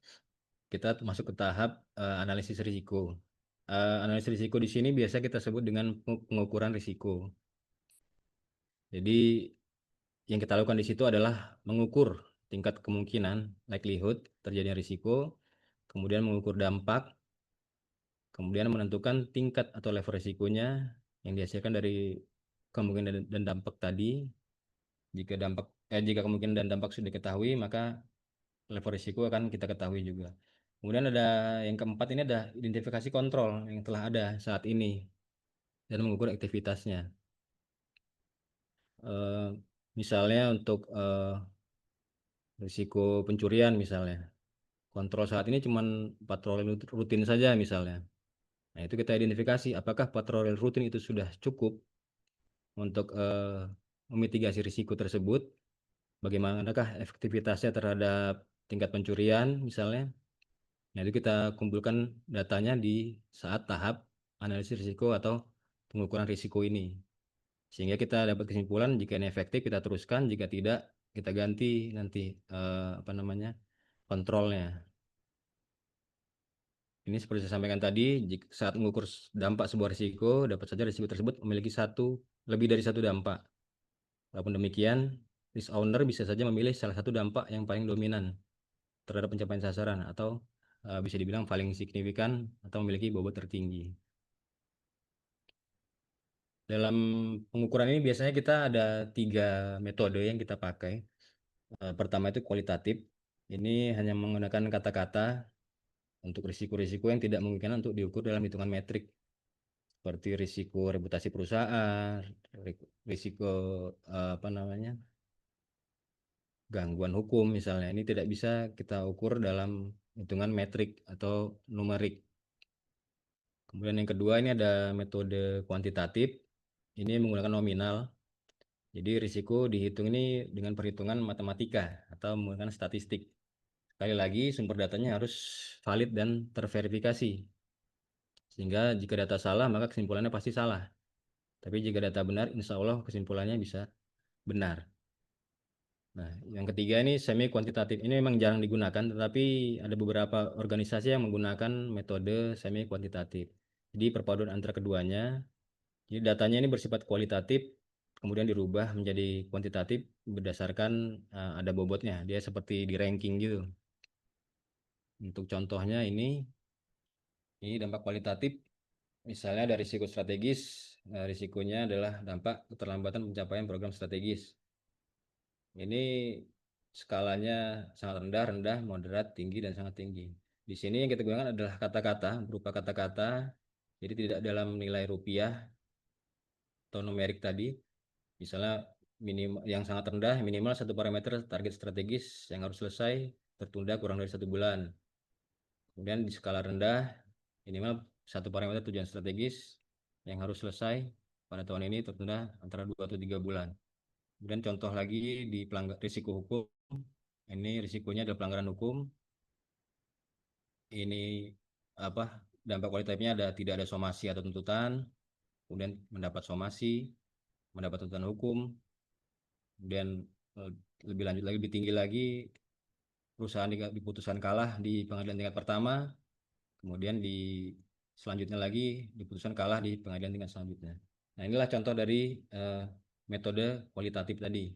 kita masuk ke tahap analisis risiko. Analisis risiko di sini biasa kita sebut dengan pengukuran risiko. Jadi yang kita lakukan di situ adalah mengukur tingkat kemungkinan likelihood terjadinya risiko, kemudian mengukur dampak, kemudian menentukan tingkat atau level risikonya yang dihasilkan dari kemungkinan dan dampak tadi. Jika kemungkinan dan dampak sudah diketahui, maka level risiko akan kita ketahui juga. Kemudian ada yang keempat, ini ada identifikasi kontrol yang telah ada saat ini dan mengukur aktivitasnya. Misalnya untuk risiko pencurian misalnya, kontrol saat ini cuma patroli rutin saja misalnya. Nah, itu kita identifikasi apakah patroli rutin itu sudah cukup untuk memitigasi risiko tersebut, bagaimanakah efektivitasnya terhadap tingkat pencurian misalnya. Nah, itu kita kumpulkan datanya di saat tahap analisis risiko atau pengukuran risiko ini. Sehingga kita dapat kesimpulan jika ini efektif kita teruskan, jika tidak kita ganti nanti kontrolnya. Ini seperti saya sampaikan tadi, saat mengukur dampak sebuah risiko, dapat saja risiko tersebut memiliki lebih dari satu dampak. Walaupun demikian, risk owner bisa saja memilih salah satu dampak yang paling dominan terhadap pencapaian sasaran atau bisa dibilang paling signifikan atau memiliki bobot tertinggi. Dalam pengukuran ini biasanya kita ada 3 metode yang kita pakai. Pertama itu kualitatif. Ini hanya menggunakan kata-kata untuk risiko-risiko yang tidak memungkinkan untuk diukur dalam hitungan metrik. Seperti risiko reputasi perusahaan, risiko gangguan hukum misalnya. Ini tidak bisa kita ukur dalam hitungan metrik atau numerik. Kemudian yang kedua ini ada metode kuantitatif. Ini menggunakan nominal. Jadi risiko dihitung ini dengan perhitungan matematika atau menggunakan statistik. Sekali lagi sumber datanya harus valid dan terverifikasi. Sehingga jika data salah maka kesimpulannya pasti salah. Tapi jika data benar insya Allah kesimpulannya bisa benar. Nah, yang ketiga ini semi kuantitatif. Ini memang jarang digunakan, tetapi ada beberapa organisasi yang menggunakan metode semi kuantitatif. Jadi perpaduan antara keduanya. Jadi datanya ini bersifat kualitatif, kemudian dirubah menjadi kuantitatif berdasarkan ada bobotnya. Dia seperti di ranking gitu. Untuk contohnya ini dampak kualitatif. Misalnya dari risiko strategis, risikonya adalah dampak keterlambatan pencapaian program strategis. Ini skalanya sangat rendah, rendah, moderat, tinggi, dan sangat tinggi. Di sini yang kita gunakan adalah kata-kata, berupa kata-kata, jadi tidak dalam nilai rupiah atau numerik tadi. Misalnya minimal yang sangat rendah, minimal 1 parameter target strategis yang harus selesai tertunda kurang dari 1 bulan. Kemudian di skala rendah, minimal 1 parameter tujuan strategis yang harus selesai pada tahun ini tertunda antara 2 atau 3 bulan. Kemudian contoh lagi di risiko hukum, ini risikonya adalah pelanggaran hukum. Ini dampak kualitatifnya tidak ada somasi atau tuntutan, kemudian mendapat somasi, mendapat tuntutan hukum, kemudian lebih lanjut lagi, lebih tinggi lagi, perusahaan diputuskan kalah di pengadilan tingkat pertama, kemudian selanjutnya lagi diputuskan kalah di pengadilan tingkat selanjutnya. Nah, inilah contoh dari metode kualitatif tadi.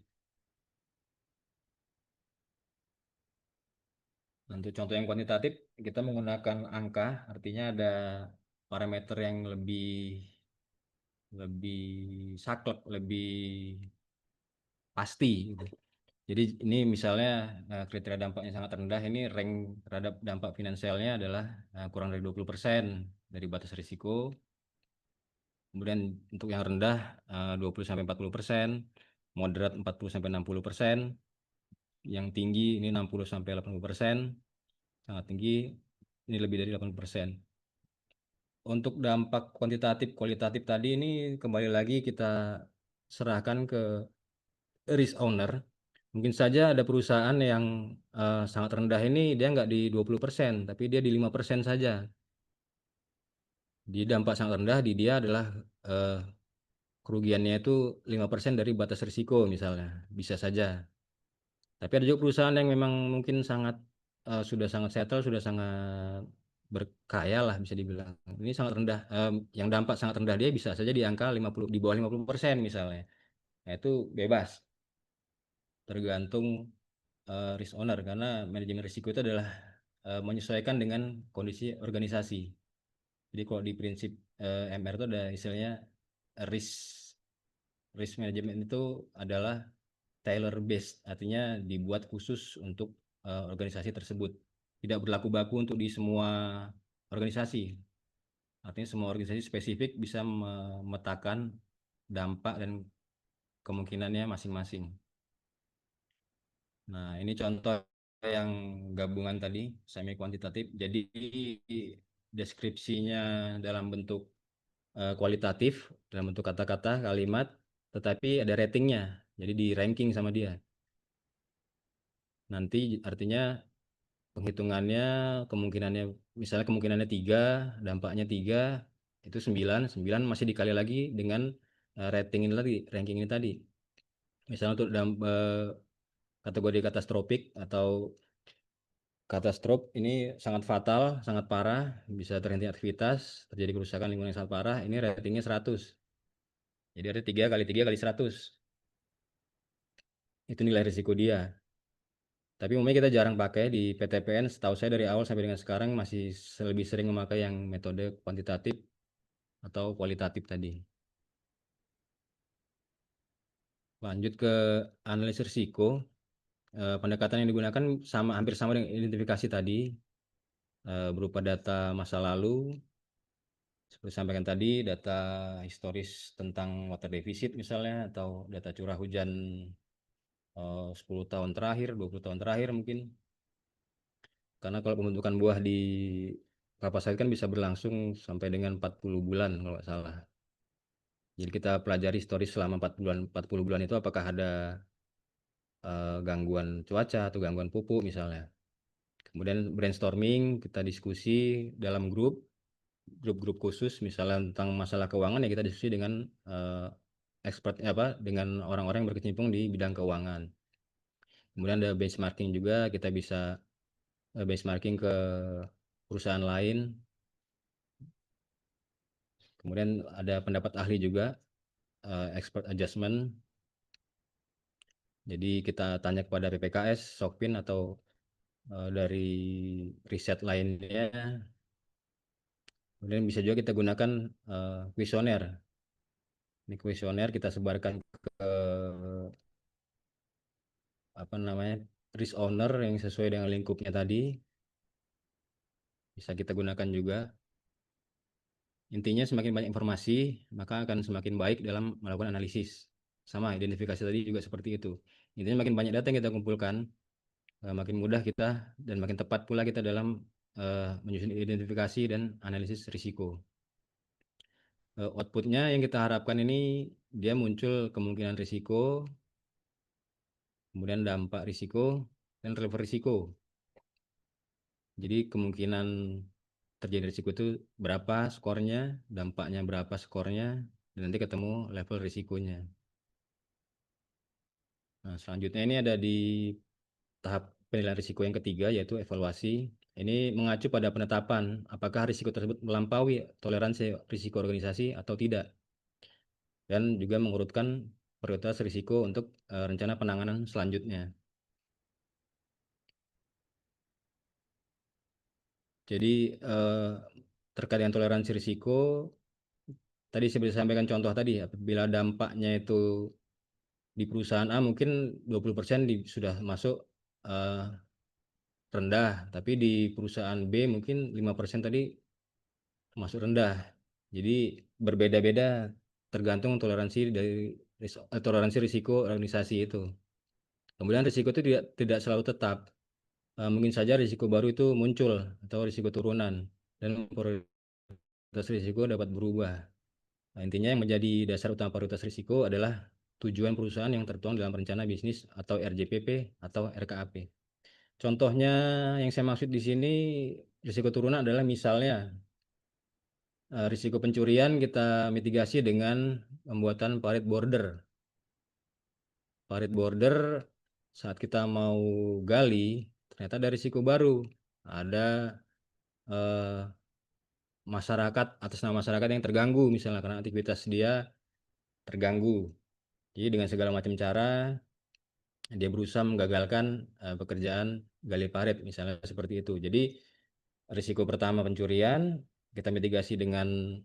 Untuk contoh yang kuantitatif, kita menggunakan angka, artinya ada parameter yang lebih saklek, lebih pasti gitu. Jadi ini misalnya kriteria dampaknya sangat rendah, ini rank terhadap dampak finansialnya adalah kurang dari 20% dari batas risiko. Kemudian untuk yang rendah 20-40%, moderat 40-60%, yang tinggi ini 60-80%, sangat tinggi ini lebih dari 80%. Untuk dampak kuantitatif kualitatif tadi ini kembali lagi kita serahkan ke risk owner. Mungkin saja ada perusahaan yang sangat rendah ini dia nggak di 20%, tapi dia di 5% saja. Di dampak sangat rendah di dia adalah kerugiannya itu 5% dari batas risiko misalnya, bisa saja. Tapi ada juga perusahaan yang memang mungkin sudah sangat settle, sudah sangat berkaya lah bisa dibilang. Ini sangat rendah, yang dampak sangat rendah dia bisa saja di angka 50, di bawah 50% misalnya. Nah, itu bebas, tergantung risk owner, karena manajemen risiko itu adalah menyesuaikan dengan kondisi organisasi. Jadi kalau di prinsip MR itu ada istilahnya risk management itu adalah tailor based, artinya dibuat khusus untuk organisasi tersebut. Tidak berlaku baku untuk di semua organisasi. Artinya semua organisasi spesifik bisa memetakan dampak dan kemungkinannya masing-masing. Nah, ini contoh yang gabungan tadi, semi kuantitatif. Jadi deskripsinya dalam bentuk kualitatif, dalam bentuk kata-kata, kalimat, tetapi ada ratingnya. Jadi di ranking sama dia. Nanti artinya penghitungannya, kemungkinannya, misalnya kemungkinannya 3, dampaknya 3, itu 9 masih dikali lagi dengan rating ini tadi, ranking ini tadi. Misalnya untuk kategori katastropik atau katastrof ini sangat fatal, sangat parah, bisa terhenti aktivitas, terjadi kerusakan lingkungan yang sangat parah, ini ratingnya 100. Jadi ada 3 kali 3 kali 100. Itu nilai risiko dia. Tapi umumnya kita jarang pakai di PTPN, setahu saya dari awal sampai dengan sekarang masih lebih sering memakai yang metode kuantitatif atau kualitatif tadi. Lanjut ke analisis risiko. Pendekatan yang digunakan hampir sama dengan identifikasi tadi, berupa data masa lalu, seperti sampaikan tadi, data historis tentang water deficit misalnya, atau data curah hujan 10 tahun terakhir, 20 tahun terakhir mungkin. Karena kalau pembentukan buah di kelapa sawit kan bisa berlangsung sampai dengan 40 bulan kalau nggak salah. Jadi kita pelajari historis selama 40 bulan itu apakah ada gangguan cuaca atau gangguan pupuk misalnya. Kemudian brainstorming, kita diskusi dalam grup-grup khusus misalnya tentang masalah keuangan, ya kita diskusi dengan expert dengan orang-orang yang berkecimpung di bidang keuangan. Kemudian ada benchmarking juga, kita bisa benchmarking ke perusahaan lain. Kemudian ada pendapat ahli juga, expert adjustment. Jadi kita tanya kepada PPKS, Sokpin, atau dari riset lainnya. Kemudian bisa juga kita gunakan kuesioner. Ini kuesioner kita sebarkan ke risk owner yang sesuai dengan lingkupnya tadi. Bisa kita gunakan juga. Intinya semakin banyak informasi, maka akan semakin baik dalam melakukan analisis. Sama, identifikasi tadi juga seperti itu. Intinya makin banyak data yang kita kumpulkan, makin mudah kita dan makin tepat pula kita dalam menyusun identifikasi dan analisis risiko. Outputnya yang kita harapkan ini dia muncul kemungkinan risiko, kemudian dampak risiko, dan relevan risiko. Jadi kemungkinan terjadi risiko itu berapa skornya, dampaknya berapa skornya, dan nanti ketemu level risikonya. Nah, selanjutnya ini ada di tahap penilaian risiko yang ketiga, yaitu evaluasi. Ini mengacu pada penetapan apakah risiko tersebut melampaui toleransi risiko organisasi atau tidak, dan juga mengurutkan prioritas risiko untuk rencana penanganan selanjutnya. Jadi terkait dengan toleransi risiko, tadi saya bisa sampaikan contoh tadi, apabila dampaknya itu di perusahaan A mungkin 20% sudah masuk rendah, tapi di perusahaan B mungkin 5% tadi masuk rendah. Jadi berbeda-beda tergantung toleransi risiko organisasi itu. Kemudian risiko itu tidak selalu tetap. Mungkin saja risiko baru itu muncul atau risiko turunan, dan prioritas risiko dapat berubah. Nah, intinya yang menjadi dasar utama prioritas risiko adalah tujuan perusahaan yang tertuang dalam rencana bisnis atau RJPP atau RKAP. Contohnya yang saya maksud di sini risiko turunan adalah misalnya risiko pencurian kita mitigasi dengan pembuatan parit border. Parit border saat kita mau gali ternyata ada risiko baru. Ada eh, masyarakat atas nama masyarakat yang terganggu misalnya karena aktivitas dia terganggu. Jadi dengan segala macam cara dia berusaha menggagalkan pekerjaan gali parit misalnya seperti itu. Jadi risiko pertama pencurian kita mitigasi dengan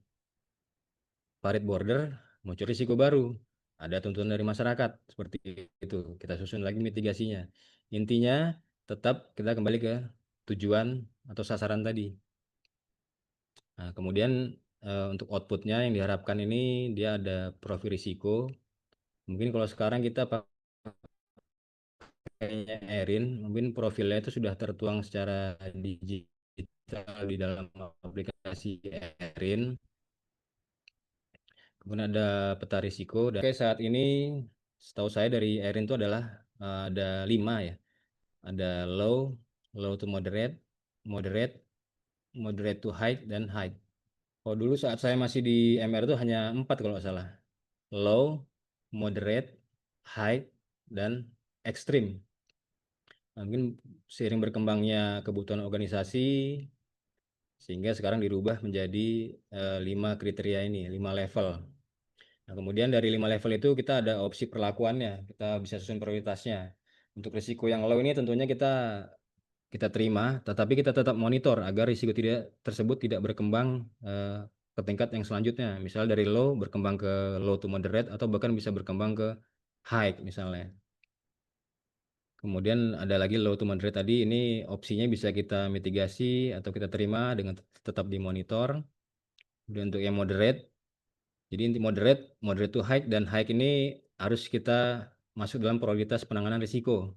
parit border, muncul risiko baru. Ada tuntutan dari masyarakat seperti itu. Kita susun lagi mitigasinya. Intinya tetap kita kembali ke tujuan atau sasaran tadi. Nah, kemudian untuk outputnya yang diharapkan ini dia ada profil risiko. Mungkin kalau sekarang kita pakainya Erin, mungkin profilnya itu sudah tertuang secara digital di dalam aplikasi Erin. Kemudian ada peta risiko. Dan saat ini setahu saya dari Erin itu adalah ada 5 ya. Ada low, low to moderate, moderate, moderate to high, dan high. Kalau dulu saat saya masih di MR itu hanya 4 kalau nggak salah. Low, moderate, high, dan extreme. Nah, mungkin seiring berkembangnya kebutuhan organisasi, sehingga sekarang dirubah menjadi 5 kriteria ini, 5 level. Nah, kemudian dari 5 level itu kita ada opsi perlakuannya, kita bisa susun prioritasnya. Untuk risiko yang low ini tentunya kita terima, tetapi kita tetap monitor agar risiko tersebut tidak berkembang ke tingkat yang selanjutnya. Misal dari low berkembang ke low to moderate atau bahkan bisa berkembang ke high misalnya. Kemudian ada lagi low to moderate tadi, ini opsinya bisa kita mitigasi atau kita terima dengan tetap dimonitor. Kemudian untuk yang moderate, jadi inti moderate to high, dan high ini harus kita masuk dalam prioritas penanganan risiko.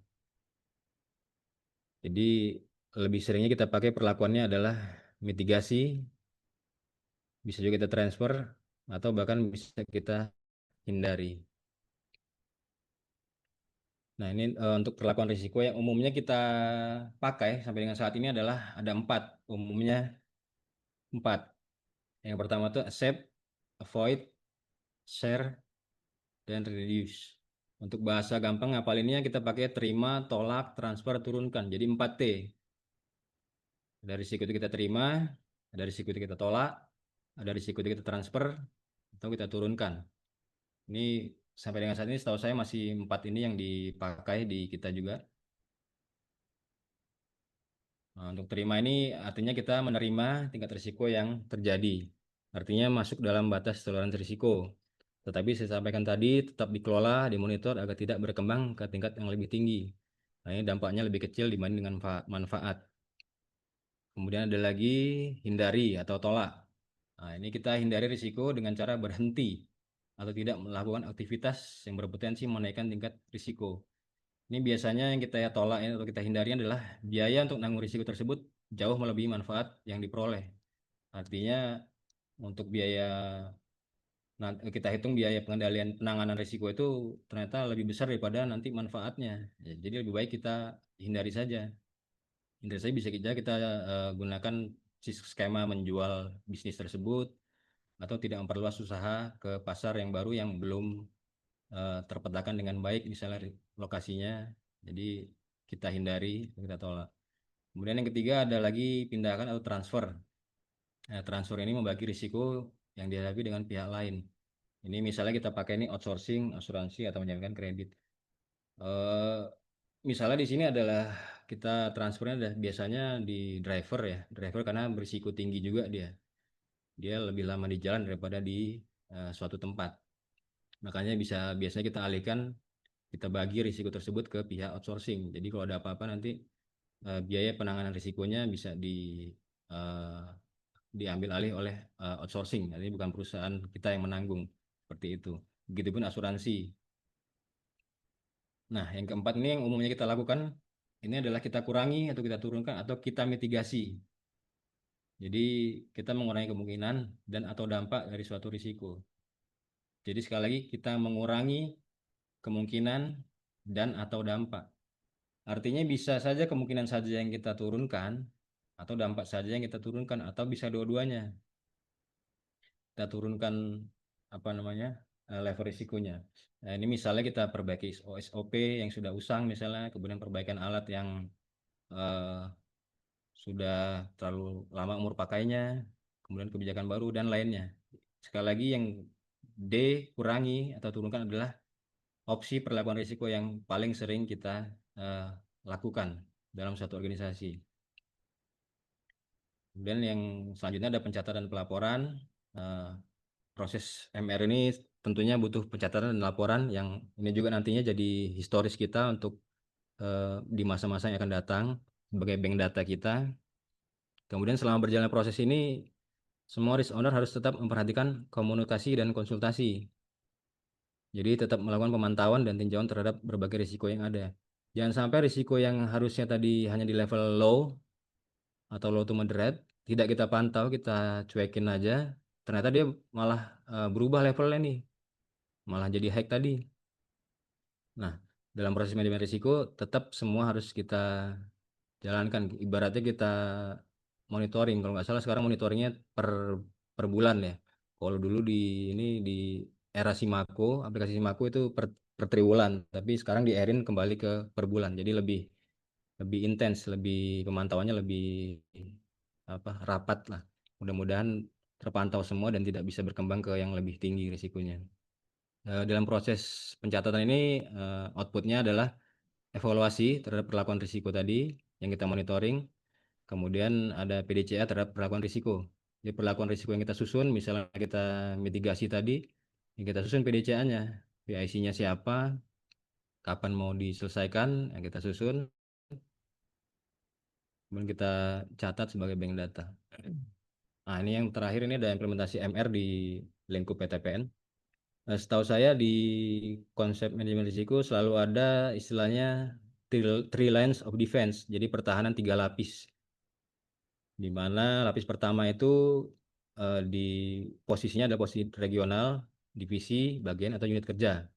Jadi lebih seringnya kita pakai perlakuannya adalah mitigasi, bisa juga kita transfer, atau bahkan bisa kita hindari. Nah, ini untuk perlakuan risiko yang umumnya kita pakai sampai dengan saat ini adalah ada 4, umumnya 4. Yang pertama itu accept, avoid, share, dan reduce. Untuk bahasa gampang ngapalinnya kita pakai terima, tolak, transfer, turunkan. Jadi 4T. Ada risiko itu kita terima, ada risiko itu kita tolak, ada risiko itu kita transfer, atau kita turunkan. Ini sampai dengan saat ini setahu saya masih 4 ini yang dipakai di kita juga. Nah, untuk terima ini artinya kita menerima tingkat risiko yang terjadi. Artinya masuk dalam batas toleransi risiko. Tetapi saya sampaikan tadi tetap dikelola, dimonitor agar tidak berkembang ke tingkat yang lebih tinggi. Nah, ini dampaknya lebih kecil dibanding dengan manfaat. Kemudian ada lagi hindari atau tolak. Nah, ini kita hindari risiko dengan cara berhenti atau tidak melakukan aktivitas yang berpotensi menaikkan tingkat risiko. Ini biasanya yang kita tolak atau kita hindari adalah biaya untuk menanggung risiko tersebut jauh melebihi manfaat yang diperoleh. Artinya untuk biaya, kita hitung biaya penanganan risiko itu ternyata lebih besar daripada nanti manfaatnya. Ya, jadi lebih baik kita hindari saja. Hindari saja, bisa kita gunakan skema menjual bisnis tersebut atau tidak memperluas usaha ke pasar yang baru yang belum terpetakan dengan baik misalnya lokasinya. Jadi kita hindari, kita tolak. Kemudian yang ketiga ada lagi pindahkan atau transfer. Nah, transfer ini membagi risiko yang dihadapi dengan pihak lain. Ini misalnya kita pakai ini outsourcing, asuransi, atau menjaminkan kredit. Misalnya di sini adalah kita transfernya biasanya di driver ya. Driver karena berisiko tinggi juga dia. Dia lebih lama di jalan daripada di suatu tempat. Makanya biasanya kita alihkan, kita bagi risiko tersebut ke pihak outsourcing. Jadi kalau ada apa-apa nanti biaya penanganan risikonya bisa diambil alih oleh outsourcing. Jadi bukan perusahaan kita yang menanggung, seperti itu. Begitupun asuransi. Nah, yang keempat ini yang umumnya kita lakukan, ini adalah kita kurangi atau kita turunkan atau kita mitigasi. Jadi kita mengurangi kemungkinan dan atau dampak dari suatu risiko. Jadi sekali lagi kita mengurangi kemungkinan dan atau dampak. Artinya bisa saja kemungkinan saja yang kita turunkan atau dampak saja yang kita turunkan atau bisa dua-duanya. Kita turunkan level risikonya. Nah, ini misalnya kita perbaiki SOP yang sudah usang misalnya, kemudian perbaikan alat yang eh, sudah terlalu lama umur pakainya, kemudian kebijakan baru dan lainnya. Sekali lagi yang D kurangi atau turunkan adalah opsi perlakuan risiko yang paling sering kita lakukan dalam suatu organisasi. Kemudian yang selanjutnya ada pencatatan pelaporan. Proses MR ini tentunya butuh pencatatan dan laporan yang ini juga nantinya jadi historis kita untuk di masa-masa yang akan datang sebagai bank data kita. Kemudian selama berjalan proses ini, semua risk owner harus tetap memperhatikan komunikasi dan konsultasi. Jadi tetap melakukan pemantauan dan tinjauan terhadap berbagai risiko yang ada. Jangan sampai risiko yang harusnya tadi hanya di level low atau low to moderate, tidak kita pantau, kita cuekin aja, ternyata dia malah berubah levelnya nih, malah jadi high tadi. Nah, dalam proses manajemen risiko tetap semua harus kita jalankan. Ibaratnya kita monitoring, kalau nggak salah sekarang monitoringnya per bulan ya. Kalau dulu di era Simako, aplikasi Simako itu per triwulan, tapi sekarang di Erin kembali ke per bulan. Jadi lebih intens, lebih pemantauannya lebih rapat lah. Mudah-mudahan terpantau semua dan tidak bisa berkembang ke yang lebih tinggi risikonya. Dalam proses pencatatan ini outputnya adalah evaluasi terhadap perlakuan risiko tadi yang kita monitoring, kemudian ada PDCA terhadap perlakuan risiko. Jadi perlakuan risiko yang kita susun, misalnya kita mitigasi tadi, yang kita susun PDCA-nya, PIC-nya siapa, kapan mau diselesaikan, yang kita susun, kemudian kita catat sebagai bank data. Nah, ini yang terakhir ini ada implementasi MR di lingkup PTPN. Setahu saya di konsep manajemen risiko selalu ada istilahnya three lines of defense, jadi pertahanan 3 lapis. Di mana lapis pertama itu di posisinya adalah posisi regional, divisi, bagian atau unit kerja.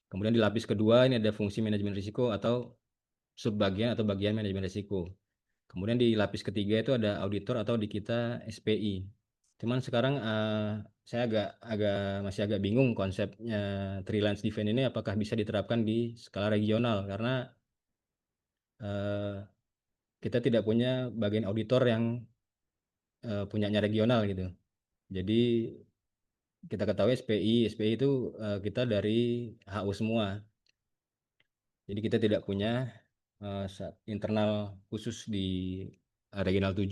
Kemudian di lapis kedua ini ada fungsi manajemen risiko atau subbagian atau bagian manajemen risiko. Kemudian di lapis ketiga itu ada auditor atau di kita SPI. Cuman sekarang saya masih agak bingung konsepnya three lines defense ini apakah bisa diterapkan di skala regional, karena kita tidak punya bagian auditor yang punyanya regional gitu. Jadi kita ketahui SPI itu kita dari HU semua. Jadi kita tidak punya internal khusus di regional 7.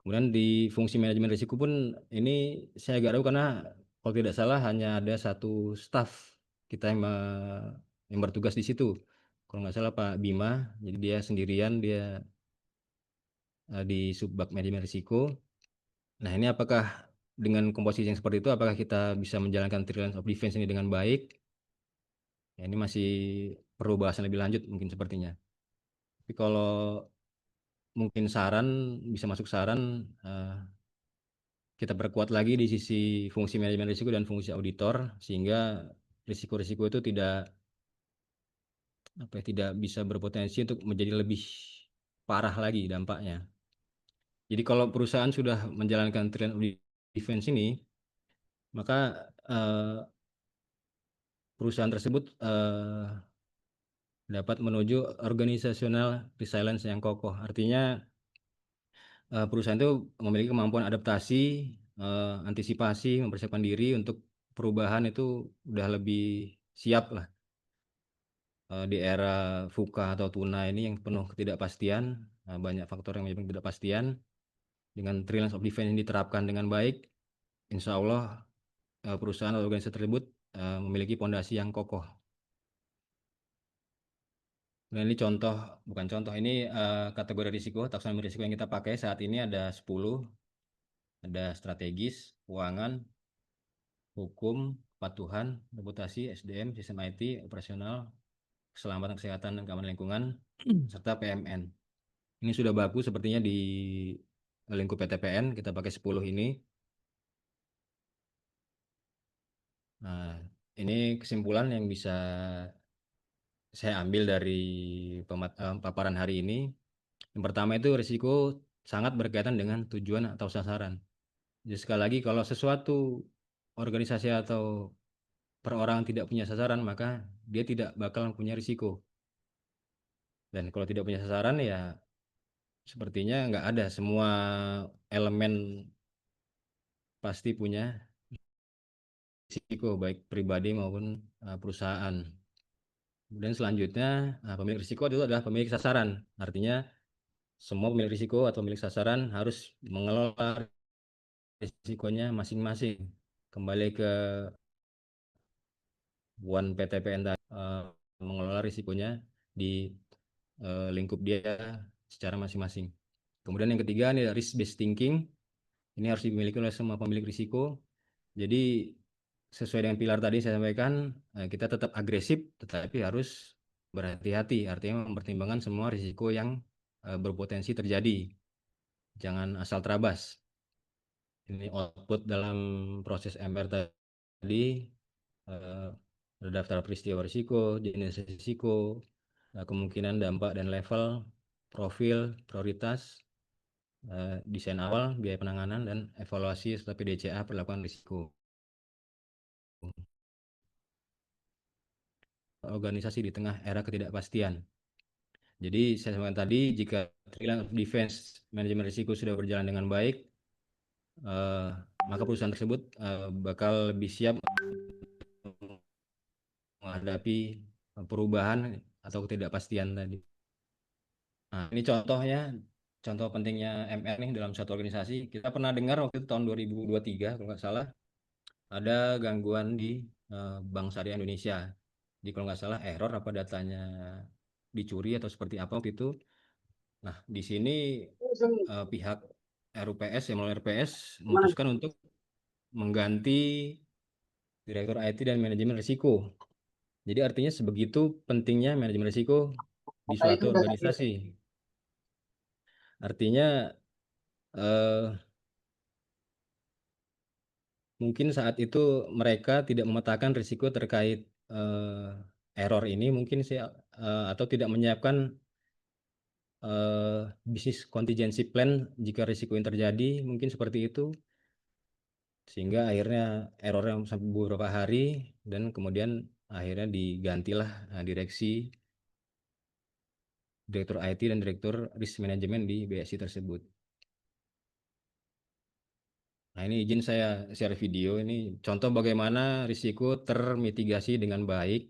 Kemudian di fungsi manajemen risiko pun ini saya agak ragu karena kalau tidak salah hanya ada satu staf kita yang bertugas di situ. Kalau nggak salah Pak Bima, jadi dia sendirian, dia di subbag manajemen risiko. Nah, ini apakah dengan komposisi yang seperti itu, apakah kita bisa menjalankan three lines of defense ini dengan baik? Ya, ini masih perlu bahasan lebih lanjut mungkin sepertinya. Tapi kalau mungkin bisa masuk saran, kita perkuat lagi di sisi fungsi manajemen risiko dan fungsi auditor sehingga risiko-risiko itu tidak bisa berpotensi untuk menjadi lebih parah lagi dampaknya. Jadi kalau perusahaan sudah menjalankan three lines of defense ini, maka perusahaan tersebut dapat menuju organizational resilience yang kokoh. Artinya perusahaan itu memiliki kemampuan adaptasi, antisipasi, mempersiapkan diri untuk perubahan itu udah lebih siap lah. Di era VUCA atau tuna ini yang penuh ketidakpastian, banyak faktor yang menyebabkan ketidakpastian. Dengan three lines of defense ini diterapkan dengan baik, insya Allah perusahaan atau organisasi tersebut memiliki fondasi yang kokoh. Nah, ini bukan contoh, ini kategori risiko, taksonomi risiko yang kita pakai saat ini ada 10, ada strategis, keuangan, hukum, kepatuhan, reputasi, SDM, sistem IT, operasional, keselamatan kesehatan dan keamanan lingkungan, serta PMN. Ini sudah bagus sepertinya di lingkup PTPN, kita pakai 10 ini. Nah, ini kesimpulan yang bisa saya ambil dari paparan hari ini. Yang pertama itu risiko sangat berkaitan dengan tujuan atau sasaran. Jadi sekali lagi, kalau sesuatu organisasi atau perorangan tidak punya sasaran, maka dia tidak bakal punya risiko. Dan kalau tidak punya sasaran, ya sepertinya nggak ada. Semua elemen pasti punya risiko, baik pribadi maupun perusahaan. Kemudian selanjutnya, pemilik risiko itu adalah pemilik sasaran. Artinya semua pemilik risiko atau pemilik sasaran harus mengelola risikonya masing-masing. Kembali ke One PTPN tadi, mengelola risikonya di lingkup dia secara masing-masing. Kemudian yang ketiga, ini risk based thinking. Ini harus dimiliki oleh semua pemilik risiko. Jadi sesuai dengan pilar tadi saya sampaikan, kita tetap agresif tetapi harus berhati-hati, artinya mempertimbangkan semua risiko yang berpotensi terjadi. Jangan asal terabas. Ini output dalam proses MR tadi, ada daftar peristiwa risiko, jenis risiko, kemungkinan, dampak dan level, profil, prioritas, desain awal, biaya penanganan, dan evaluasi serta PDCA perlakuan risiko. Organisasi di tengah era ketidakpastian. Jadi saya sampaikan tadi, jika trilayer defense manajemen risiko sudah berjalan dengan baik, maka perusahaan tersebut bakal lebih siap menghadapi perubahan atau ketidakpastian tadi. Nah, ini contohnya, contoh pentingnya MR nih dalam satu organisasi. Kita pernah dengar waktu itu tahun 2023 kalau nggak salah, ada gangguan di Bank Syariah Indonesia. Jadi kalau nggak salah error apa datanya dicuri atau seperti apa waktu itu. Nah, di sini pihak RUPS, yang melalui RPS, memutuskan untuk mengganti Direktur IT dan Manajemen Risiko. Jadi artinya sebegitu pentingnya manajemen risiko di suatu organisasi. Artinya mungkin saat itu mereka tidak memetakan risiko terkait error ini, mungkin atau tidak menyiapkan bisnis contingency plan jika risiko yang terjadi, mungkin seperti itu, sehingga akhirnya errornya sampai beberapa hari, dan kemudian akhirnya digantilah Direktur IT dan Direktur Risk Management di BSI tersebut. Nah, ini izin saya share video, ini contoh bagaimana risiko termitigasi dengan baik.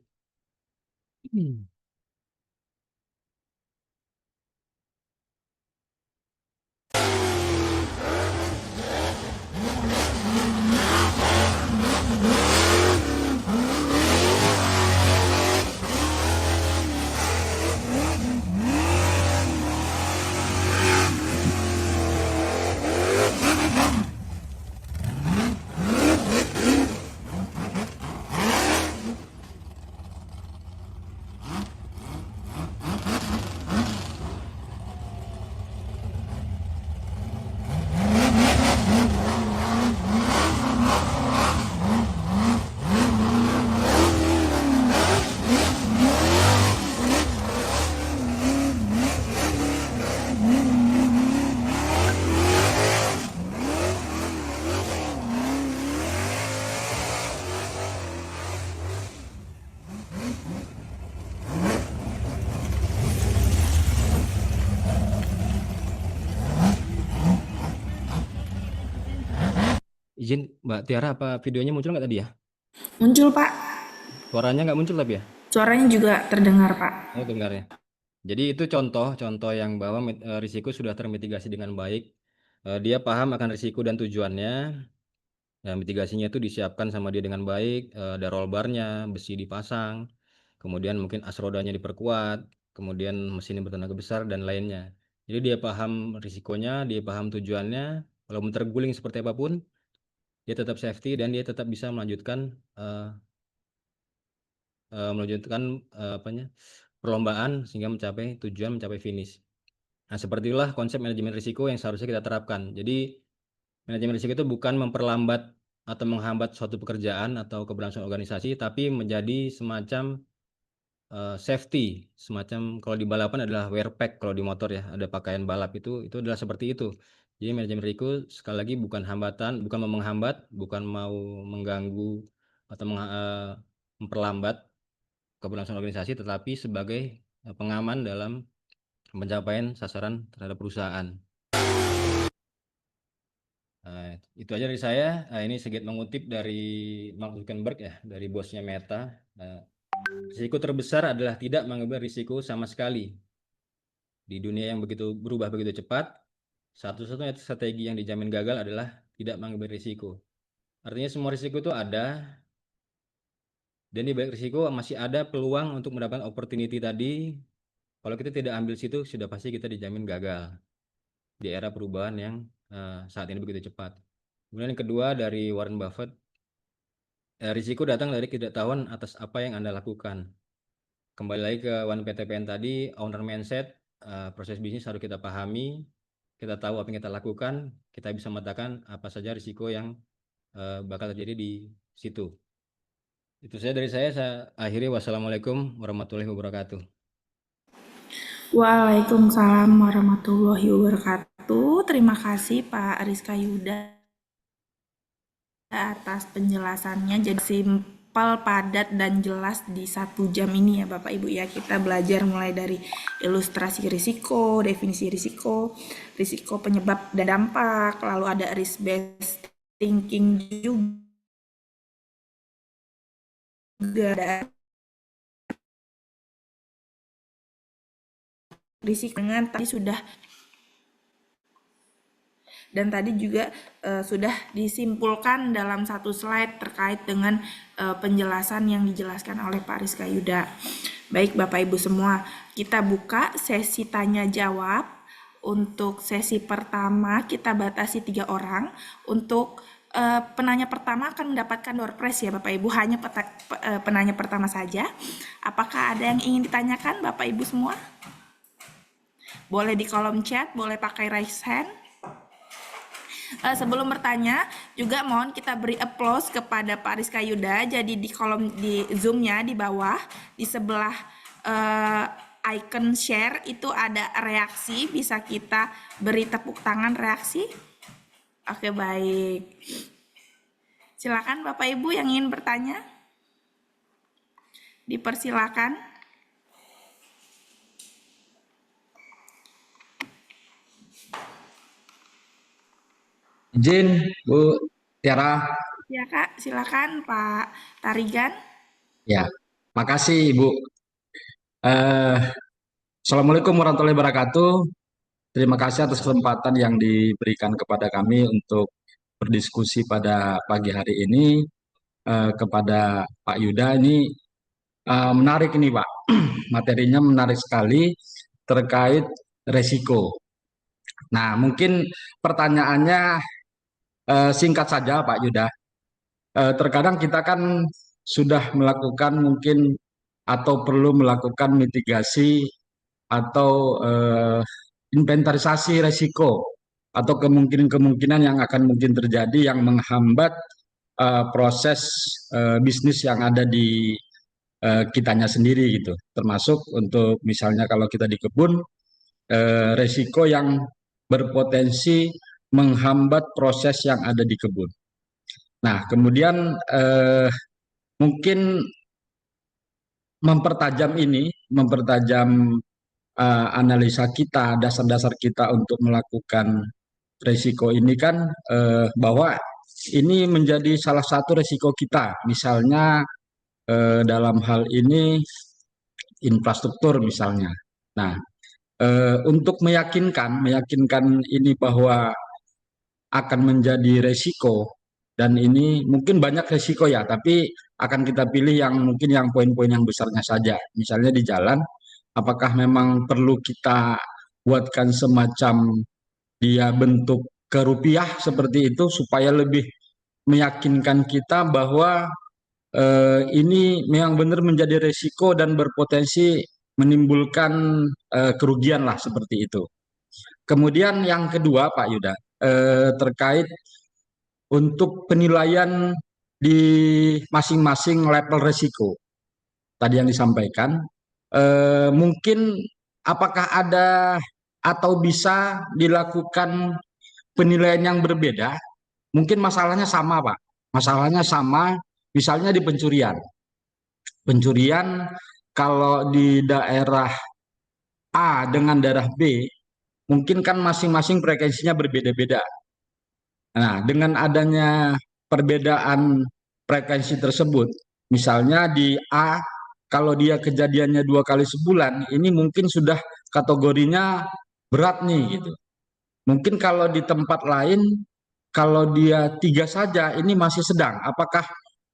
Izin Mbak Tiara, apa videonya muncul nggak tadi ya? Muncul, Pak. Suaranya nggak muncul tapi ya? Suaranya juga terdengar, Pak. Oh, dengar ya. Jadi itu contoh yang bahwa risiko sudah termitigasi dengan baik. Dia paham akan risiko dan tujuannya. Ya, mitigasinya itu disiapkan sama dia dengan baik. Ada roll bar-nya, besi dipasang, kemudian mungkin as rodanya diperkuat, kemudian mesinnya bertenaga besar dan lainnya. Jadi dia paham risikonya, dia paham tujuannya. Walaupun terguling seperti apapun, dia tetap safety dan dia tetap bisa melanjutkan perlombaan sehingga mencapai tujuan, mencapai finish. Nah, seperti itulah konsep manajemen risiko yang seharusnya kita terapkan. Jadi, manajemen risiko itu bukan memperlambat atau menghambat suatu pekerjaan atau keberlangsungan organisasi, tapi menjadi semacam safety, semacam kalau di balapan adalah wear pack, kalau di motor ya ada pakaian balap itu adalah seperti itu. Jadi manajemen risiko sekali lagi bukan hambatan, bukan mau menghambat, bukan mau mengganggu atau memperlambat keberlangsungan organisasi, tetapi sebagai pengaman dalam pencapaian sasaran terhadap perusahaan. Itu aja dari saya. Ini sedikit mengutip dari Mark Zuckerberg ya, dari bosnya Meta. Risiko terbesar adalah tidak mengambil risiko sama sekali. Di dunia yang berubah begitu cepat, satu-satunya strategi yang dijamin gagal adalah tidak mengambil risiko. Artinya semua risiko itu ada, dan di balik risiko masih ada peluang untuk mendapatkan opportunity tadi. Kalau kita tidak ambil situ, sudah pasti kita dijamin gagal di era perubahan yang saat ini begitu cepat. Kemudian yang kedua dari Warren Buffett, risiko datang dari ketidaktahuan atas apa yang Anda lakukan. Kembali lagi ke One PTPN tadi, owner mindset, proses bisnis harus kita pahami, kita tahu apa yang kita lakukan, kita bisa memetakan apa saja risiko yang bakal terjadi di situ. Itu saja dari saya akhiri. Wassalamualaikum warahmatullahi wabarakatuh. Waalaikumsalam warahmatullahi wabarakatuh. Terima kasih Pak Rizka Yuda atas penjelasannya. Jadi simpel, padat, dan jelas di 1 jam ini ya Bapak Ibu ya. Kita belajar mulai dari ilustrasi risiko, definisi risiko, risiko penyebab dan dampak, lalu ada risk based thinking juga, ada risiko dengan tadi sudah, dan tadi juga sudah disimpulkan dalam 1 slide terkait dengan penjelasan yang dijelaskan oleh Pak Rizka Yuda. Baik Bapak Ibu semua, kita buka sesi tanya jawab. Untuk sesi pertama kita batasi 3 orang. Untuk penanya pertama akan mendapatkan door prize ya Bapak Ibu, hanya penanya pertama saja. Apakah ada yang ingin ditanyakan Bapak Ibu semua? Boleh di kolom chat, boleh pakai raise hand. Sebelum bertanya, juga mohon kita beri applause kepada Pak Rizka Yuda. Jadi di kolom di Zoom-nya di bawah, di sebelah icon share itu ada reaksi, bisa kita beri tepuk tangan reaksi. Oke, baik. Silakan Bapak Ibu yang ingin bertanya. Dipersilakan. Izin, Bu Tiara. Ya Kak, silakan Pak Tarigan. Ya, makasih Ibu. Assalamualaikum warahmatullahi wabarakatuh. Terima kasih atas kesempatan yang diberikan kepada kami untuk berdiskusi pada pagi hari ini. Kepada Pak Yuda ini menarik ini Pak. Materinya menarik sekali terkait resiko. Nah, mungkin pertanyaannya singkat saja Pak Yuda. Terkadang kita kan sudah melakukan mungkin atau perlu melakukan mitigasi atau inventarisasi resiko atau kemungkinan-kemungkinan yang akan mungkin terjadi yang menghambat proses bisnis yang ada di kitanya sendiri gitu. Termasuk untuk misalnya kalau kita di kebun, resiko yang berpotensi menghambat proses yang ada di kebun. Nah, kemudian mungkin mempertajam analisa kita, dasar-dasar kita untuk melakukan resiko ini kan bahwa ini menjadi salah satu resiko kita. Misalnya dalam hal ini infrastruktur misalnya. Nah, untuk meyakinkan ini bahwa akan menjadi resiko, dan ini mungkin banyak resiko ya, tapi akan kita pilih yang mungkin yang poin-poin yang besarnya saja. Misalnya di jalan, apakah memang perlu kita buatkan semacam dia bentuk ke rupiah seperti itu supaya lebih meyakinkan kita bahwa ini memang benar menjadi resiko dan berpotensi menimbulkan kerugian lah seperti itu. Kemudian yang kedua Pak Yuda, terkait untuk penilaian di masing-masing level risiko tadi yang disampaikan, mungkin apakah ada atau bisa dilakukan penilaian yang berbeda? Mungkin masalahnya sama, Pak. Masalahnya sama, misalnya di pencurian. Pencurian kalau di daerah A dengan daerah B, mungkin kan masing-masing frekuensinya berbeda-beda. Nah, dengan adanya perbedaan frekuensi tersebut, misalnya di A, kalau dia kejadiannya 2 kali sebulan, ini mungkin sudah kategorinya berat nih gitu. Mungkin kalau di tempat lain, kalau dia 3 saja, ini masih sedang. Apakah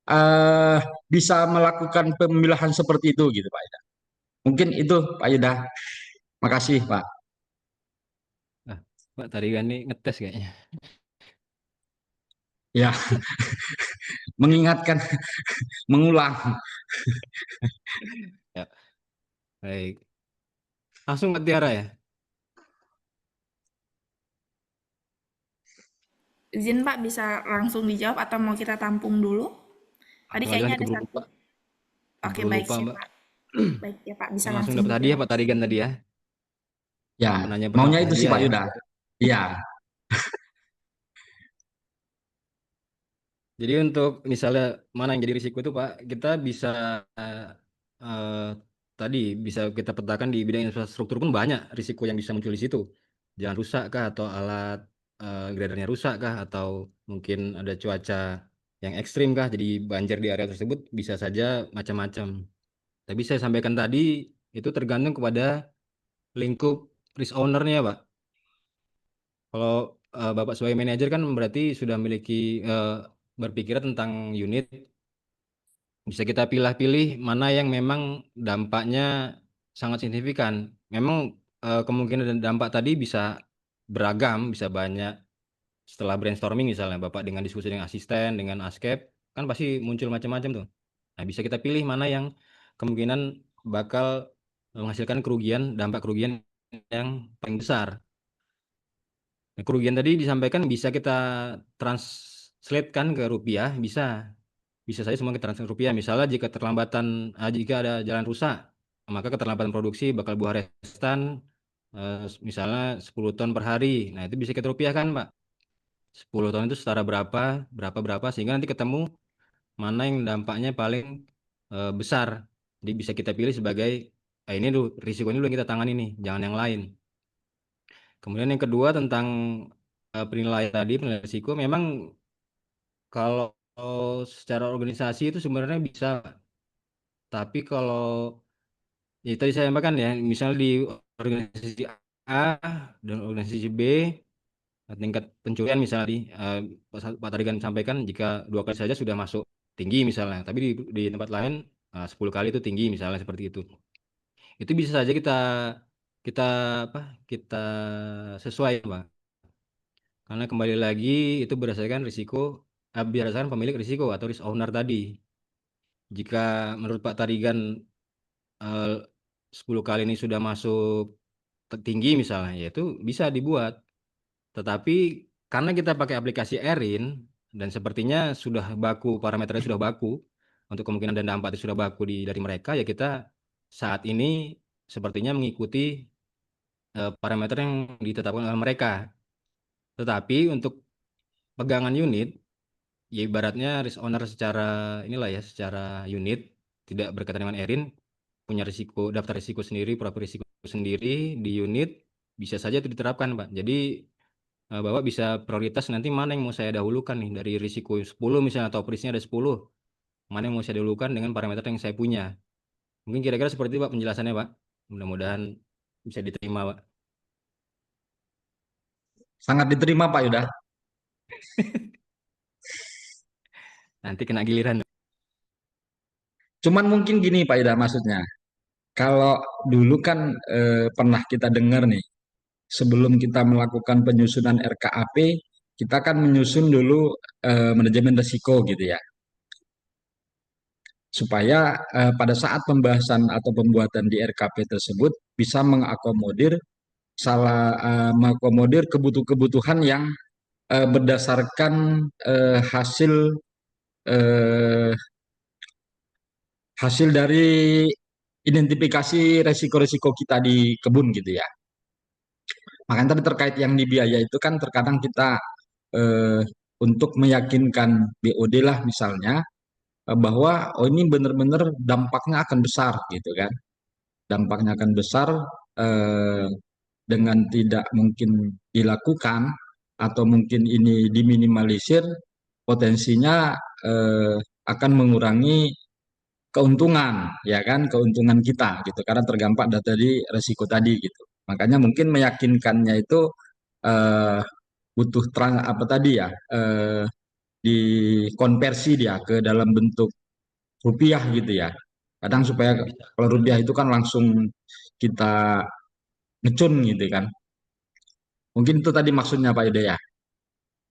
eh, bisa melakukan pemilahan seperti itu gitu Pak Ida? Mungkin itu Pak Ida. Makasih Pak. Ah, Pak tadi kan nih ngetes kayaknya. Ya, mengingatkan, mengulang. Ya, baik. Langsung ke Tiara ya. Izin Pak, bisa langsung dijawab atau mau kita tampung dulu? Tadi Aku aja kayaknya kan ada keburu satu. lupa. Oke, Keburu baik lupa, sih Mbak. Pak. Baik ya Pak, bisa Yang langsung langsung dapat hadiah dijawab. Pak Tarigan tadi ya. Ya, Penanya pertama maunya itu sih hadiah Pak ya. Yuda. Iya, Jadi untuk misalnya mana yang jadi risiko itu Pak, kita bisa eh, tadi bisa kita petakan di bidang infrastruktur pun banyak risiko yang bisa muncul di situ. Jalan rusak kah atau alat gradernya rusak kah atau mungkin ada cuaca yang ekstrim kah jadi banjir di area tersebut bisa saja macam-macam. Tapi saya sampaikan tadi itu tergantung kepada lingkup risk owner-nya Pak. Kalau Bapak sebagai manajer kan berarti sudah memiliki berpikir tentang unit, bisa kita pilih-pilih mana yang memang dampaknya sangat signifikan. Memang kemungkinan dan dampak tadi bisa beragam, bisa banyak. Setelah brainstorming misalnya Bapak dengan diskusi dengan asisten, dengan askep, kan pasti muncul macam-macam tuh. Nah, bisa kita pilih mana yang kemungkinan bakal menghasilkan kerugian, dampak kerugian yang paling besar. Nah, kerugian tadi disampaikan bisa kita translate kan ke rupiah, bisa saja semua kita translate ke rupiah. Misalnya jika jika ada jalan rusak, maka keterlambatan produksi bakal buah restan misalnya 10 ton per hari. Nah, itu bisa kita rupiahkan, Pak. 10 ton itu setara berapa sehingga nanti ketemu mana yang dampaknya paling besar. Jadi bisa kita pilih sebagai ini dulu risiko ini dulu yang kita tangani nih, jangan yang lain. Kemudian yang kedua tentang penilaian risiko, memang kalau secara organisasi itu sebenarnya bisa, tapi kalau ya tadi saya sampaikan ya, misalnya di organisasi A dan organisasi B, tingkat pencurian misalnya Pak Tarigan sampaikan jika 2 kali saja sudah masuk tinggi misalnya, tapi di tempat lain 10 kali itu tinggi misalnya seperti itu. Itu bisa saja kita kita apa kita sesuai, Pak. Karena kembali lagi itu berdasarkan pemilik risiko atau risk owner tadi. Jika menurut Pak Tarigan 10 kali ini sudah masuk tinggi misalnya, ya itu bisa dibuat. Tetapi karena kita pakai aplikasi Erin dan sepertinya sudah baku, parameternya sudah baku, untuk kemungkinan dan dampak itu sudah baku dari mereka, ya kita saat ini sepertinya mengikuti parameter yang ditetapkan oleh mereka. Tetapi untuk pegangan unit, ya ibaratnya risk owner secara unit tidak berkaitan dengan Erin, punya daftar risiko sendiri, profil risiko sendiri di unit, bisa saja itu diterapkan Pak. Jadi Bapak bisa prioritas nanti mana yang mau saya dahulukan nih dari risiko 10 misalnya, atau prisnya ada 10, mana yang mau saya dahulukan dengan parameter yang saya punya. Mungkin kira-kira seperti itu Pak penjelasannya Pak. Mudah-mudahan bisa diterima Pak. sangat diterima Pak Yuda. Nanti kena giliran. Cuman mungkin gini Pak Yuda maksudnya. Kalau dulu kan pernah kita dengar nih, sebelum kita melakukan penyusunan RKAP, kita kan menyusun dulu manajemen risiko gitu ya. Supaya pada saat pembahasan atau pembuatan di RKP tersebut bisa mengakomodir mengakomodir kebutuhan yang berdasarkan hasil eh, hasil dari identifikasi resiko-resiko kita di kebun gitu ya. Makanya tadi terkait yang di biaya itu kan terkadang kita eh, untuk meyakinkan BOD lah misalnya bahwa oh ini benar-benar dampaknya akan besar gitu kan. Dampaknya akan besar eh, dengan tidak mungkin dilakukan atau mungkin ini diminimalisir potensinya akan mengurangi keuntungan ya kan keuntungan kita gitu karena terdampak dari resiko tadi gitu. Makanya mungkin meyakinkannya itu eh, butuh apa tadi ya dikonversi dia ke dalam bentuk rupiah gitu ya. Kadang supaya Bisa. kalau rupiah itu kan langsung kita ngecun gitu kan. Mungkin itu tadi maksudnya Pak Yuda ya.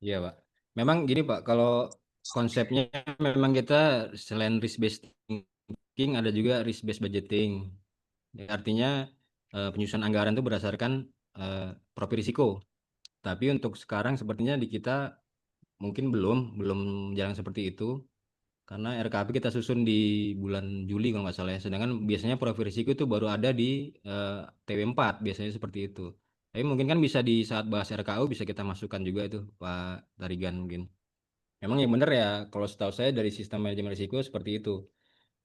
Iya, Pak. Memang gini, Pak, kalau konsepnya memang kita selain risk based thinking ada juga risk based budgeting. Ya, artinya penyusunan anggaran itu berdasarkan profil risiko. Tapi untuk sekarang sepertinya di kita mungkin belum jalan seperti itu. Karena RKP kita susun di bulan Juli kalau nggak salah ya. Sedangkan biasanya profil risiko itu baru ada di TW4 biasanya seperti itu. Tapi mungkin kan bisa di saat bahas RKU bisa kita masukkan juga itu Pak Tarigan mungkin. Memang yang benar ya kalau setahu saya dari sistem manajemen risiko seperti itu.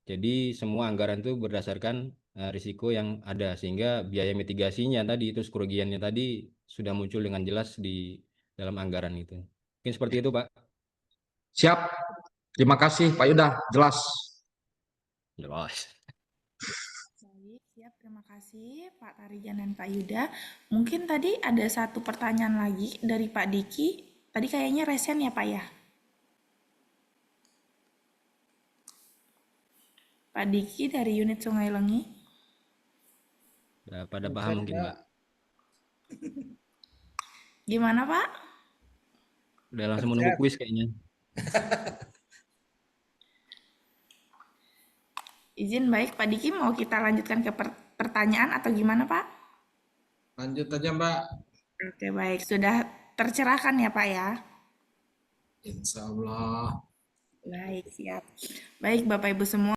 Jadi semua anggaran itu berdasarkan risiko yang ada sehingga biaya mitigasinya tadi itu kerugiannya tadi sudah muncul dengan jelas di dalam anggaran itu. Mungkin seperti itu Pak. Siap. Terima kasih Pak Yuda, jelas. Jelas. Baik, siap. Terima kasih Pak Tarigan dan Pak Yuda. Mungkin tadi ada satu pertanyaan lagi dari Pak Diki. Tadi kayaknya resen ya Pak ya? Pak Diki dari unit Sungai Lengi. Udah pada paham mungkin Mbak. Gimana Pak? Udah langsung menunggu kuis kayaknya. Izin baik Pak Diki, mau kita lanjutkan ke pertanyaan atau gimana Pak? Lanjut aja Mbak. Oke baik, sudah tercerahkan ya Pak ya? Insya Allah. Baik, siap. Baik Bapak Ibu semua.